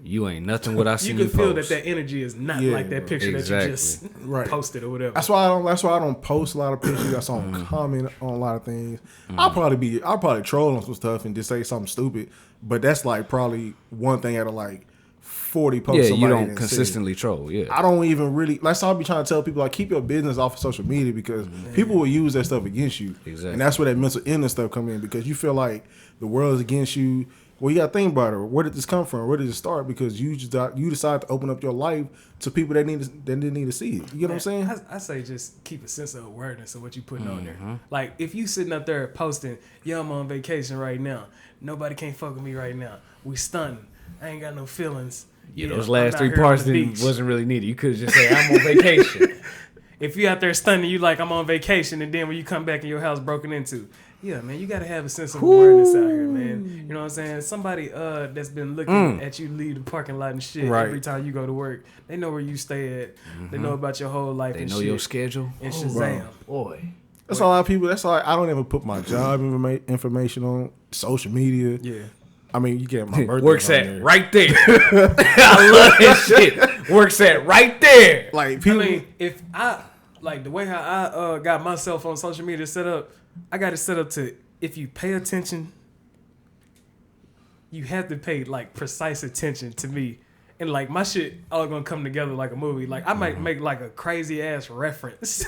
You ain't nothing what I You seen can you feel post. that energy is not Yeah, like that picture exactly. that you just Right. posted or whatever. That's why I don't post a lot of pictures. That's why I don't comment on a lot of things. I'll probably troll on some stuff and just say something stupid. But that's like probably one thing out of like 40 posts. Yeah, you somebody don't done consistently troll. Yeah. I don't even really. That's all I be trying to tell people. Like, keep your business off of social media because people will use that stuff against you. Exactly. And that's where that mental illness stuff come in because you feel like the world is against you. Well, you got to think about it. Where did this come from? Where did it start? Because you decide to open up your life to people that didn't need to see it. You get what I'm saying? I say just keep a sense of awareness of what you putting on there. Like if you sitting up there posting, "Yo, I'm on vacation right now. Nobody can't fuck with me right now. We stunning. I ain't got no feelings." Yeah, Yeah, those I'm last out three here on parts the didn't, beach. wasn't really needed. You could have just said, I'm on vacation. If you out there stunning, you like I'm on vacation, and then when you come back and your house broken into, yeah, man, you gotta have a sense of awareness out here, man. You know what I'm saying? Somebody that's been looking at you leave the parking lot and shit Right. every time you go to work. They know where you stay at. They know about your whole life. They and know shit. your schedule. And Shazam. Boy. That's a lot of people. That's why I don't ever put my job information on social media. Yeah. I mean, you get my birthday. Works on at there. right there. I love that shit. Works at right there. Like I people. mean, if I like the way how I got myself on social media set up, I got it set up to if you pay attention, you have to pay like precise attention to me. And like my shit all gonna come together like a movie. Like I might make like a crazy ass reference.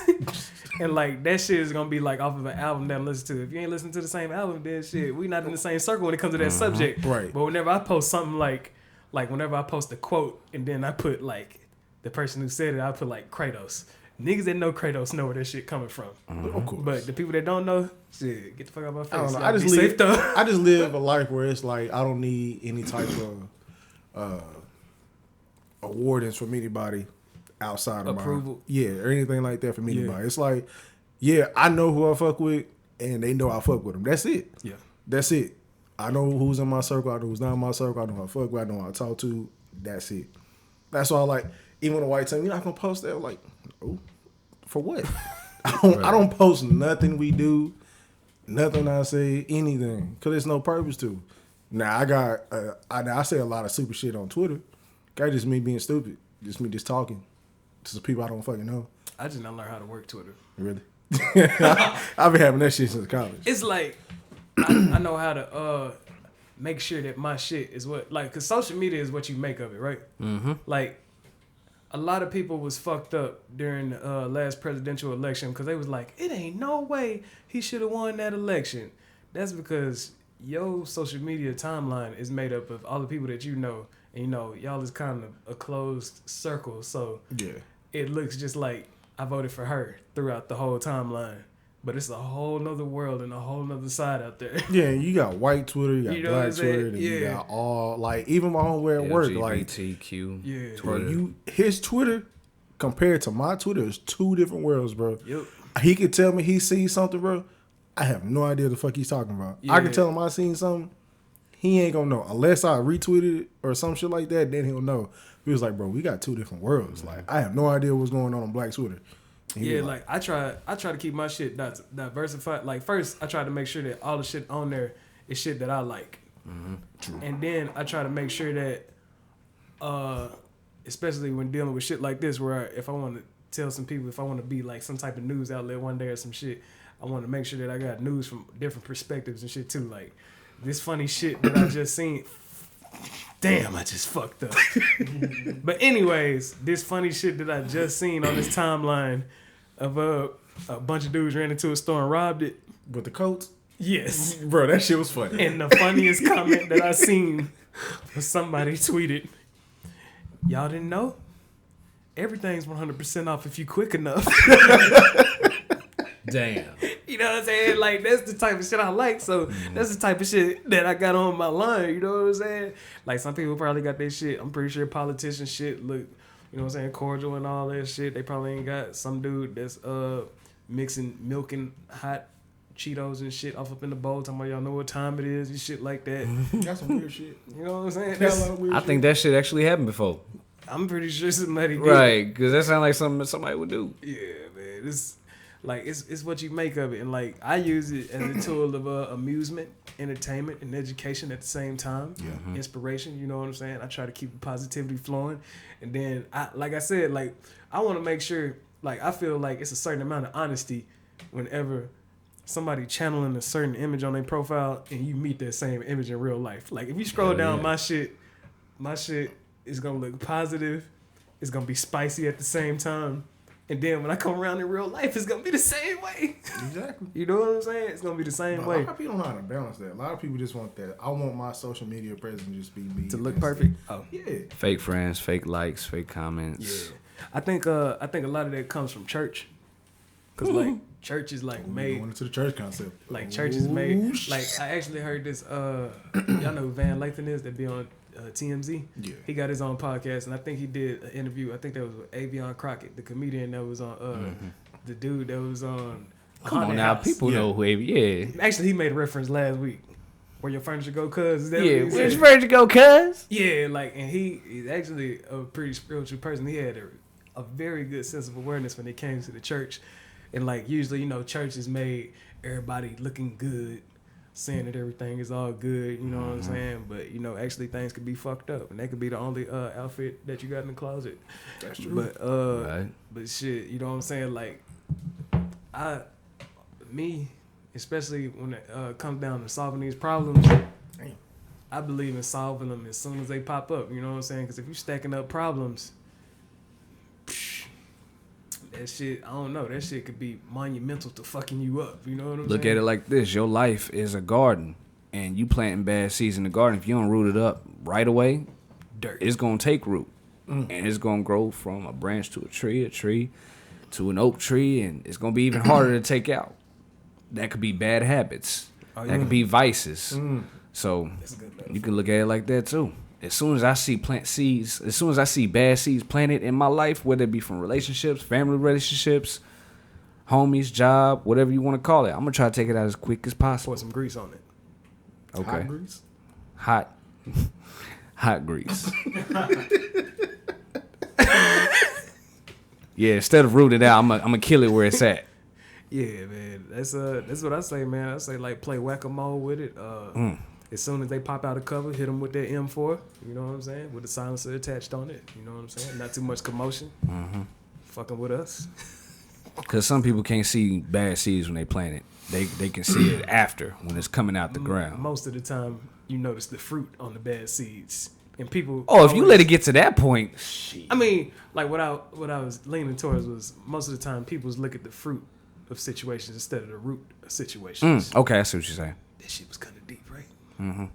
And like that shit is gonna be like off of an album that I'm listening to. If you ain't listening to the same album, then shit, we not in the same circle when it comes to that subject. Right. But whenever I post something like whenever I post a quote and then I put like the person who said it, I put like Kratos. Niggas that know Kratos know where that shit coming from. Of course. But the people that don't know, shit, get the fuck out of my face. I don't know. Y'all I just be live. safe though. I just live a life where it's like I don't need any type of awardings from anybody outside of Approval. or anything like that from Yeah. anybody. It's like, yeah, I know who I fuck with, and they know I fuck with them. That's it. Yeah. That's it. I know who's in my circle. I know who's not in my circle. I know who I fuck with. I know who I talk to. That's it. That's why, like, even when the white tell me, you're not gonna post that. I'm like, no, for what? I don't post nothing we do, nothing I say, anything, because there's no purpose to. Now I got, I say a lot of super shit on Twitter. That's just me being stupid. Just me just talking to some people I don't fucking know. I just not learned how to work Twitter. Really? I've been having that shit since college. It's like I know how to make sure that my shit is what, like, because social media is what you make of it, right? Mm-hmm. Like, a lot of people was fucked up during the last presidential election because they was like, it ain't no way he should have won that election. That's because your social media timeline is made up of all the people that you know, and you know y'all is kind of a closed circle, so Yeah. it looks just like I voted for her throughout the whole timeline. But it's a whole nother world and a whole nother side out there. Yeah, you got white Twitter, you got You know what I'm black Twitter, saying? and you Yeah. got all, like, even my homeboy at work, like, LGBTQ. Yeah. bro, Twitter. his Twitter compared to my Twitter is two different worlds, bro. Yep. He could tell me he sees something, bro. I have no idea what the fuck he's talking about. I Yeah. can tell him I seen something. He ain't gonna know unless I retweeted it or some shit like that. Then he'll know. He was like, bro, we got two different worlds. Like, I have no idea what's going on Black Twitter. And he Yeah, was like I try to keep my shit diversified. Like first, I try to make sure that all the shit on there is shit that I like, and then I try to make sure that, especially when dealing with shit like this, where if I want to tell some people, if I want to be like some type of news outlet one day or some shit, I want to make sure that I got news from different perspectives and shit too. Like this funny shit that I just seen. Damn, I just fucked up. But anyways, this funny shit that I just seen on this timeline of a bunch of dudes ran into a store and robbed it. with the coats. Yes. Bro, that shit was funny. And the funniest comment that I seen was somebody tweeted, y'all didn't know? Everything's 100% off if you quick enough. Damn. You know what I'm saying? Like, that's the type of shit I like. So, that's the type of shit that I got on my line. You know what I'm saying? Like, some people probably got their shit. I'm pretty sure politician shit look, you know what I'm saying, cordial and all that shit. They probably ain't got some dude that's mixing milk and hot Cheetos and shit off up in the bowl. Talking about y'all know what time it is and shit like that. Got some weird shit. You know what I'm saying? Got a That's, lot of weird I think that shit actually happened before. I'm pretty sure somebody did. Right, because that sounds like something somebody would do. Yeah, man. It's like it's what you make of it, and like I use it as a tool of amusement, entertainment, and education at the same time. Yeah. Inspiration. You know what I'm saying? I try to keep the positivity flowing, and then like I said, like I want to make sure, like I feel like it's a certain amount of honesty whenever somebody channeling a certain image on their profile, and you meet that same image in real life. Like if you scroll down my shit is gonna look positive. It's gonna be spicy at the same time. And then when I come around in real life, it's gonna be the same way. Exactly. You know what I'm saying? It's gonna be the same A way. lot of people don't know how to balance that. A lot of people just want that. I want my social media presence to just be me. To look That's perfect. it. Oh. Yeah. Fake friends, fake likes, fake comments. Yeah. I think a lot of that comes from church. Cause like church is like We made, going into the church concept. like church is made. Like I actually heard this. Y'all know who Van Lathan is that be on TMZ. Yeah. He got his own podcast, and I think he did an interview. I think that was with Avion Crockett, the comedian that was on. The dude that was on. Come on Haunted now, House. people know who yeah. Actually, he made a reference last week. Where your furniture go, cuz? Is that Yeah, what he where's said? ready to go, cuz? Yeah, like, and he's actually a pretty spiritual person. He had a very good sense of awareness when it came to the church. And, like, usually, you know, church is made everybody looking good, saying that everything is all good, you know what I'm saying? But, you know, actually things could be fucked up. And that could be the only outfit that you got in the closet. That's true. But, Right. but shit, you know what I'm saying? Like, especially when it comes down to solving these problems, I believe in solving them as soon as they pop up. You know what I'm saying? Because if you're stacking up problems, that shit, I don't know, that shit could be monumental to fucking you up. You know what I'm saying? Look at it like this. Your life is a garden, and you planting bad seeds in the garden. If you don't root it up right away, Dirt. it's going to take root. And it's going to grow from a branch to a tree to an oak tree, and it's going to be even harder to take out. That could be bad habits. That could be vices. So That's a good metaphor. you can look at it like that too. as soon as I see plant seeds, as soon as I see bad seeds planted in my life, whether it be from relationships, family relationships, homies, job, whatever you want to call it, I'm gonna try to take it out as quick as possible. Pour some grease on it. Okay. Hot grease? Hot grease. Yeah, instead of root it out, I'm gonna kill it where it's at. Yeah, man. That's what I say, man. I say like play whack-a-mole with it. As soon as they pop out a cover, hit them with their M4. You know what I'm saying? With the silencer attached on it. You know what I'm saying? Not too much commotion. Fucking with us. Because some people can't see bad seeds when they plant it. They can see it after when it's coming out the ground. Most of the time, you notice the fruit on the bad seeds, and people. Oh, if you let it get to that point, shit. I mean, like what I was leaning towards was most of the time people look at the fruit of situations instead of the root of situations. Okay, I see what you're saying. That shit was kind of deep, right? I'm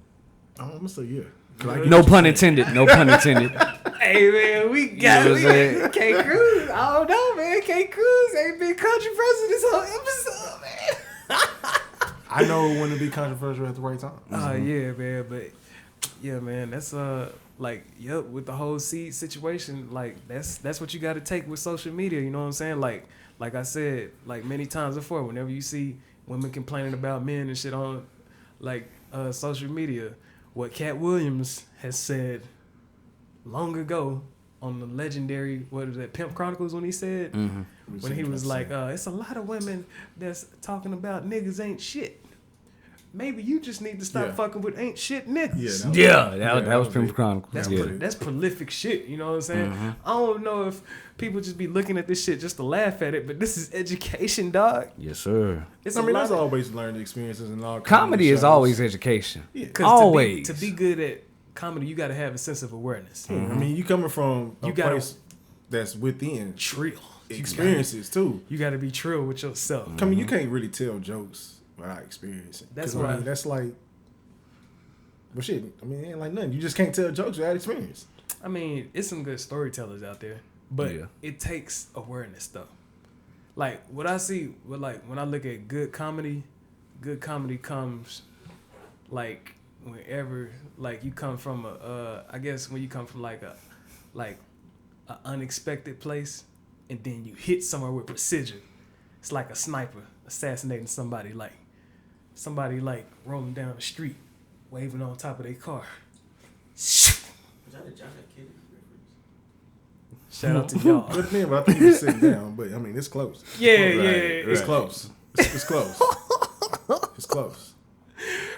gonna say yeah. No pun intended. No pun intended. Hey man, we got You know what I'm saying? K Cruz. I don't know, man. K Cruz ain't been controversial this whole episode, man. I know when to be controversial at the right time. Yeah, man. But yeah, man. That's with the whole seed situation, like that's what you got to take with social media. You know what I'm saying? Like I said, like many times before, whenever you see women complaining about men and shit on like social media, what Cat Williams has said long ago on the legendary, what is that, Pimp Chronicles, when he said, when he was like, it's a lot of women that's talking about niggas ain't shit. Maybe you just need to stop fucking with ain't shit niggas. That was Pimp Chronicles. That's prolific shit, you know what I'm saying? I don't know if people just be looking at this shit just to laugh at it, but this is education, dog. Yes, sir. It's there's always learned experiences and all. Comedy is always education. Yeah, always. To be good at comedy, you got to have a sense of awareness. I mean, you coming from a place that's within trill experiences too. You got to be trill with yourself. I mean, you can't really tell jokes without experiencing. That's right. right. I mean, that's like, but shit. I mean, it ain't like nothing. You just can't tell jokes without experience. I mean, it's some good storytellers out there, but it takes awareness though. Like what I see, when I look at good comedy comes like whenever like you come from I guess when you come from like a unexpected place and then you hit somewhere with precision. It's like a sniper assassinating somebody like rolling down the street waving on top of their car. Was that a John F. Kennedy reference? Shout out to y'all. But I think he's sitting down. But I mean, it's close. It's close. It's close. It's close.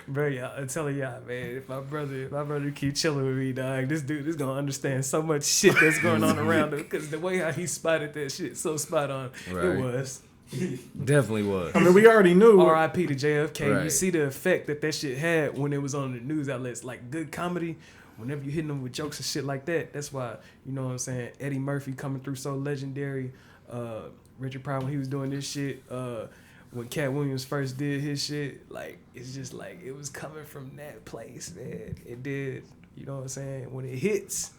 Bro, y'all, I'm telling y'all, man, if my brother keep chilling with me, dog, this dude is gonna understand so much shit that's going on around him. Because the way how he spotted that shit so spot on, it was. Definitely was. I mean, we already knew. R.I.P. to JFK. Right. You see the effect that shit had when it was on the news outlets. Like good comedy, whenever you hitting them with jokes and shit like that, that's why, you know what I'm saying, Eddie Murphy coming through so legendary. Richard Pryor when he was doing this shit. When Cat Williams first did his shit, like it's just like it was coming from that place, man. It did, you know what I'm saying? When it hits,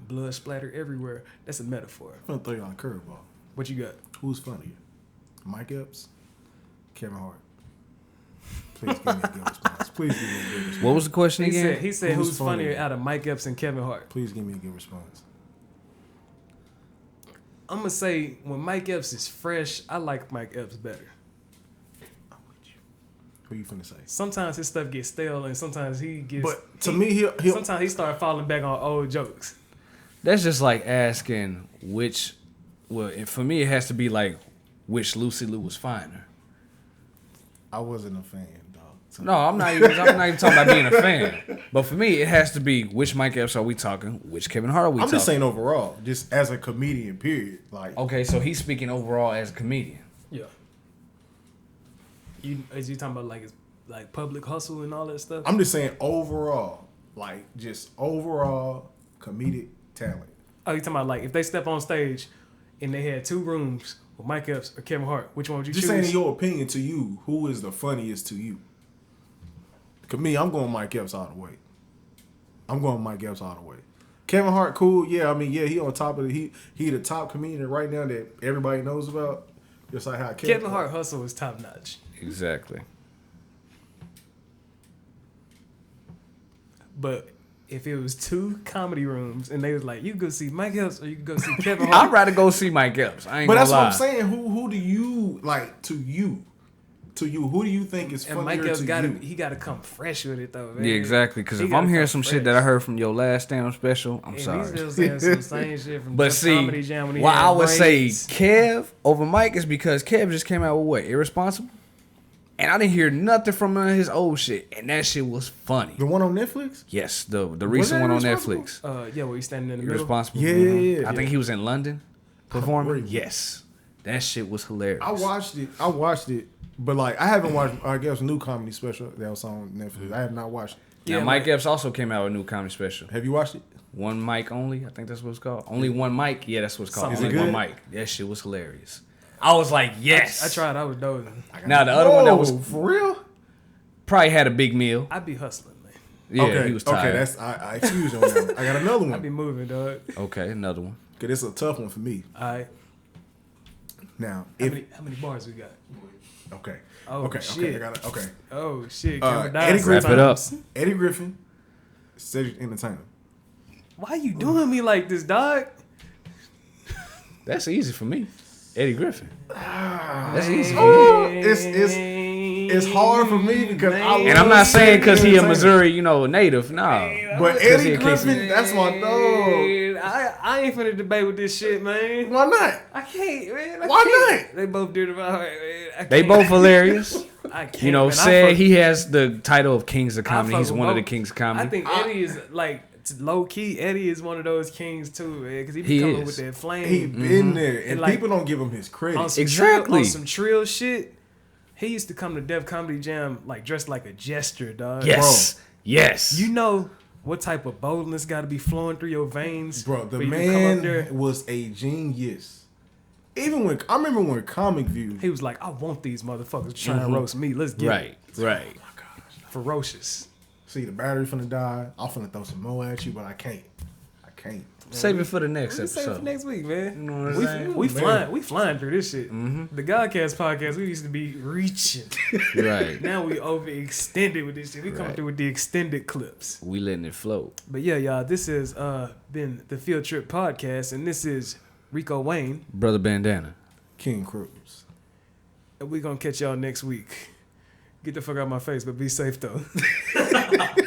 blood splatter everywhere. That's a metaphor. I'm gonna throw you on a curveball. What you got? Who's funnier, Mike Epps, Kevin Hart? Please give me a good response. Please give me a good response. What was the question again? He said who's funnier out of Mike Epps and Kevin Hart? Please give me a good response. I'm gonna say when Mike Epps is fresh, I like Mike Epps better. I'm with you. Who you finna say? Sometimes his stuff gets stale, and sometimes he gets. But to me, he'll sometimes he start falling back on old jokes. That's just like asking which. Well, for me, it has to be like which Lucy Liu was finer. I wasn't a fan, dog. So. No, I'm not even talking about being a fan. But for me, it has to be which Mike Epps are we talking? Which Kevin Hart are we talking? I'm just saying overall, just as a comedian, period. Like, okay, so he's speaking overall as a comedian. Yeah. Is you talking about like public hustle and all that stuff? I'm just saying overall, like just overall comedic talent. Oh, you talking about like if they step on stage and they had two rooms with Mike Epps or Kevin Hart, which one would you choose? Just saying in your opinion to you, who is the funniest to you? To me, I'm going Mike Epps all the way. Kevin Hart, cool. Yeah, I mean, yeah, he on top of he the top comedian right now that everybody knows about. Just like how Kevin Hart hustle is top notch. Exactly. But if it was 2 comedy rooms and they was like, you can go see Mike Epps or you can go see Kevin I'd Hart. rather go see Mike Epps. I ain't But gonna that's lie. what I'm saying. Who do you like to you? To you, who do you think is And funnier Mike Epps to got to you? he got to come fresh with it though. Man. Yeah, exactly. Because He if gotta I'm hearing come some fresh. shit that I heard from your last stand-up special, I'm And sorry. he's still saying some same shit from But Def see, Comedy Jam when he why had I would say braids. Kev over Mike is because Kev just came out with what? Irresponsible? And I didn't hear nothing from none of his old shit. And that shit was funny. The one on Netflix? Yes, the recent that one on Irresponsible? Netflix. Yeah, where he's standing in the middle. Irresponsible. Yeah, Mhm. yeah, I think he was in London performing. Unbelievable. Yes. That shit was hilarious. I watched it, but like I haven't watched. I guess new comedy special that was on Netflix. I have not watched it. Now, Yeah, Mike like- Epps also came out with a new comedy special. Have you watched it? One mic only, I think that's what it's called. Only one mic, yeah, that's what it's called. Is it Only one good? mic. That shit was hilarious. I was like, yes. I tried. I was dozing. Now the other one that was for real. probably had a big meal. I be hustling, man. Yeah, okay, he was tired. okay. That's I excuse you on that one. I got another I be one. moving, dog. Okay, another one. Cause it's a tough one for me. All right. Now, How if many bars we got? okay, Oh, okay, shit. I got it. Okay, Oh shit! Uh, Cameron died Eddie sometimes. Wrap it up. Eddie Griffin, Cedric Entertainer. Why you doing me like this, dog? That's easy for me. Eddie Griffin. That's easy for me. Oh, it's hard for me because And I'm not saying because he a Missouri, native. No. But Cause Eddie he a Griffin, Casey. that's my dog. I ain't finna debate with this shit, man. Why not? I can't, man. Why not? They both dear to my heart, man. I They can't. both hilarious. I can't. Man. I Said fuck- he has the title of Kings of I Comedy. fuck He's with one of the both. Kings of Comedy. I think Eddie is like low key. Eddie is one of those kings too, man, because he be He coming is. with that flame. He been there, and And like- people don't give him his credit. on some Exactly. trill, on some trill shit. He used to come to Def Comedy Jam like dressed like a jester, dog. yes. Yes. You know what type of boldness got to be flowing through your veins, Bro, the for you to come up there. man was a genius. Even when I remember when Comic View, He was like, I want these motherfuckers trying to roast me. Let's get right. Right. it. Ferocious. see the battery finna die. I'm finna throw some more at you, but I can't. I can't. Save it for the next Let's save it for episode. next week, man. You know what I'm saying? We flying through this shit. The Godcast podcast, we used to be reaching. Right. Now we overextended with this shit. We come Right. through with the extended clips. We letting it float. But yeah, y'all, this has been the Feeltrip podcast, and this is Rico Wayne. Brother Bandana. King Cruz. And we're gonna catch y'all next week. Get the fuck out of my face, but be safe though.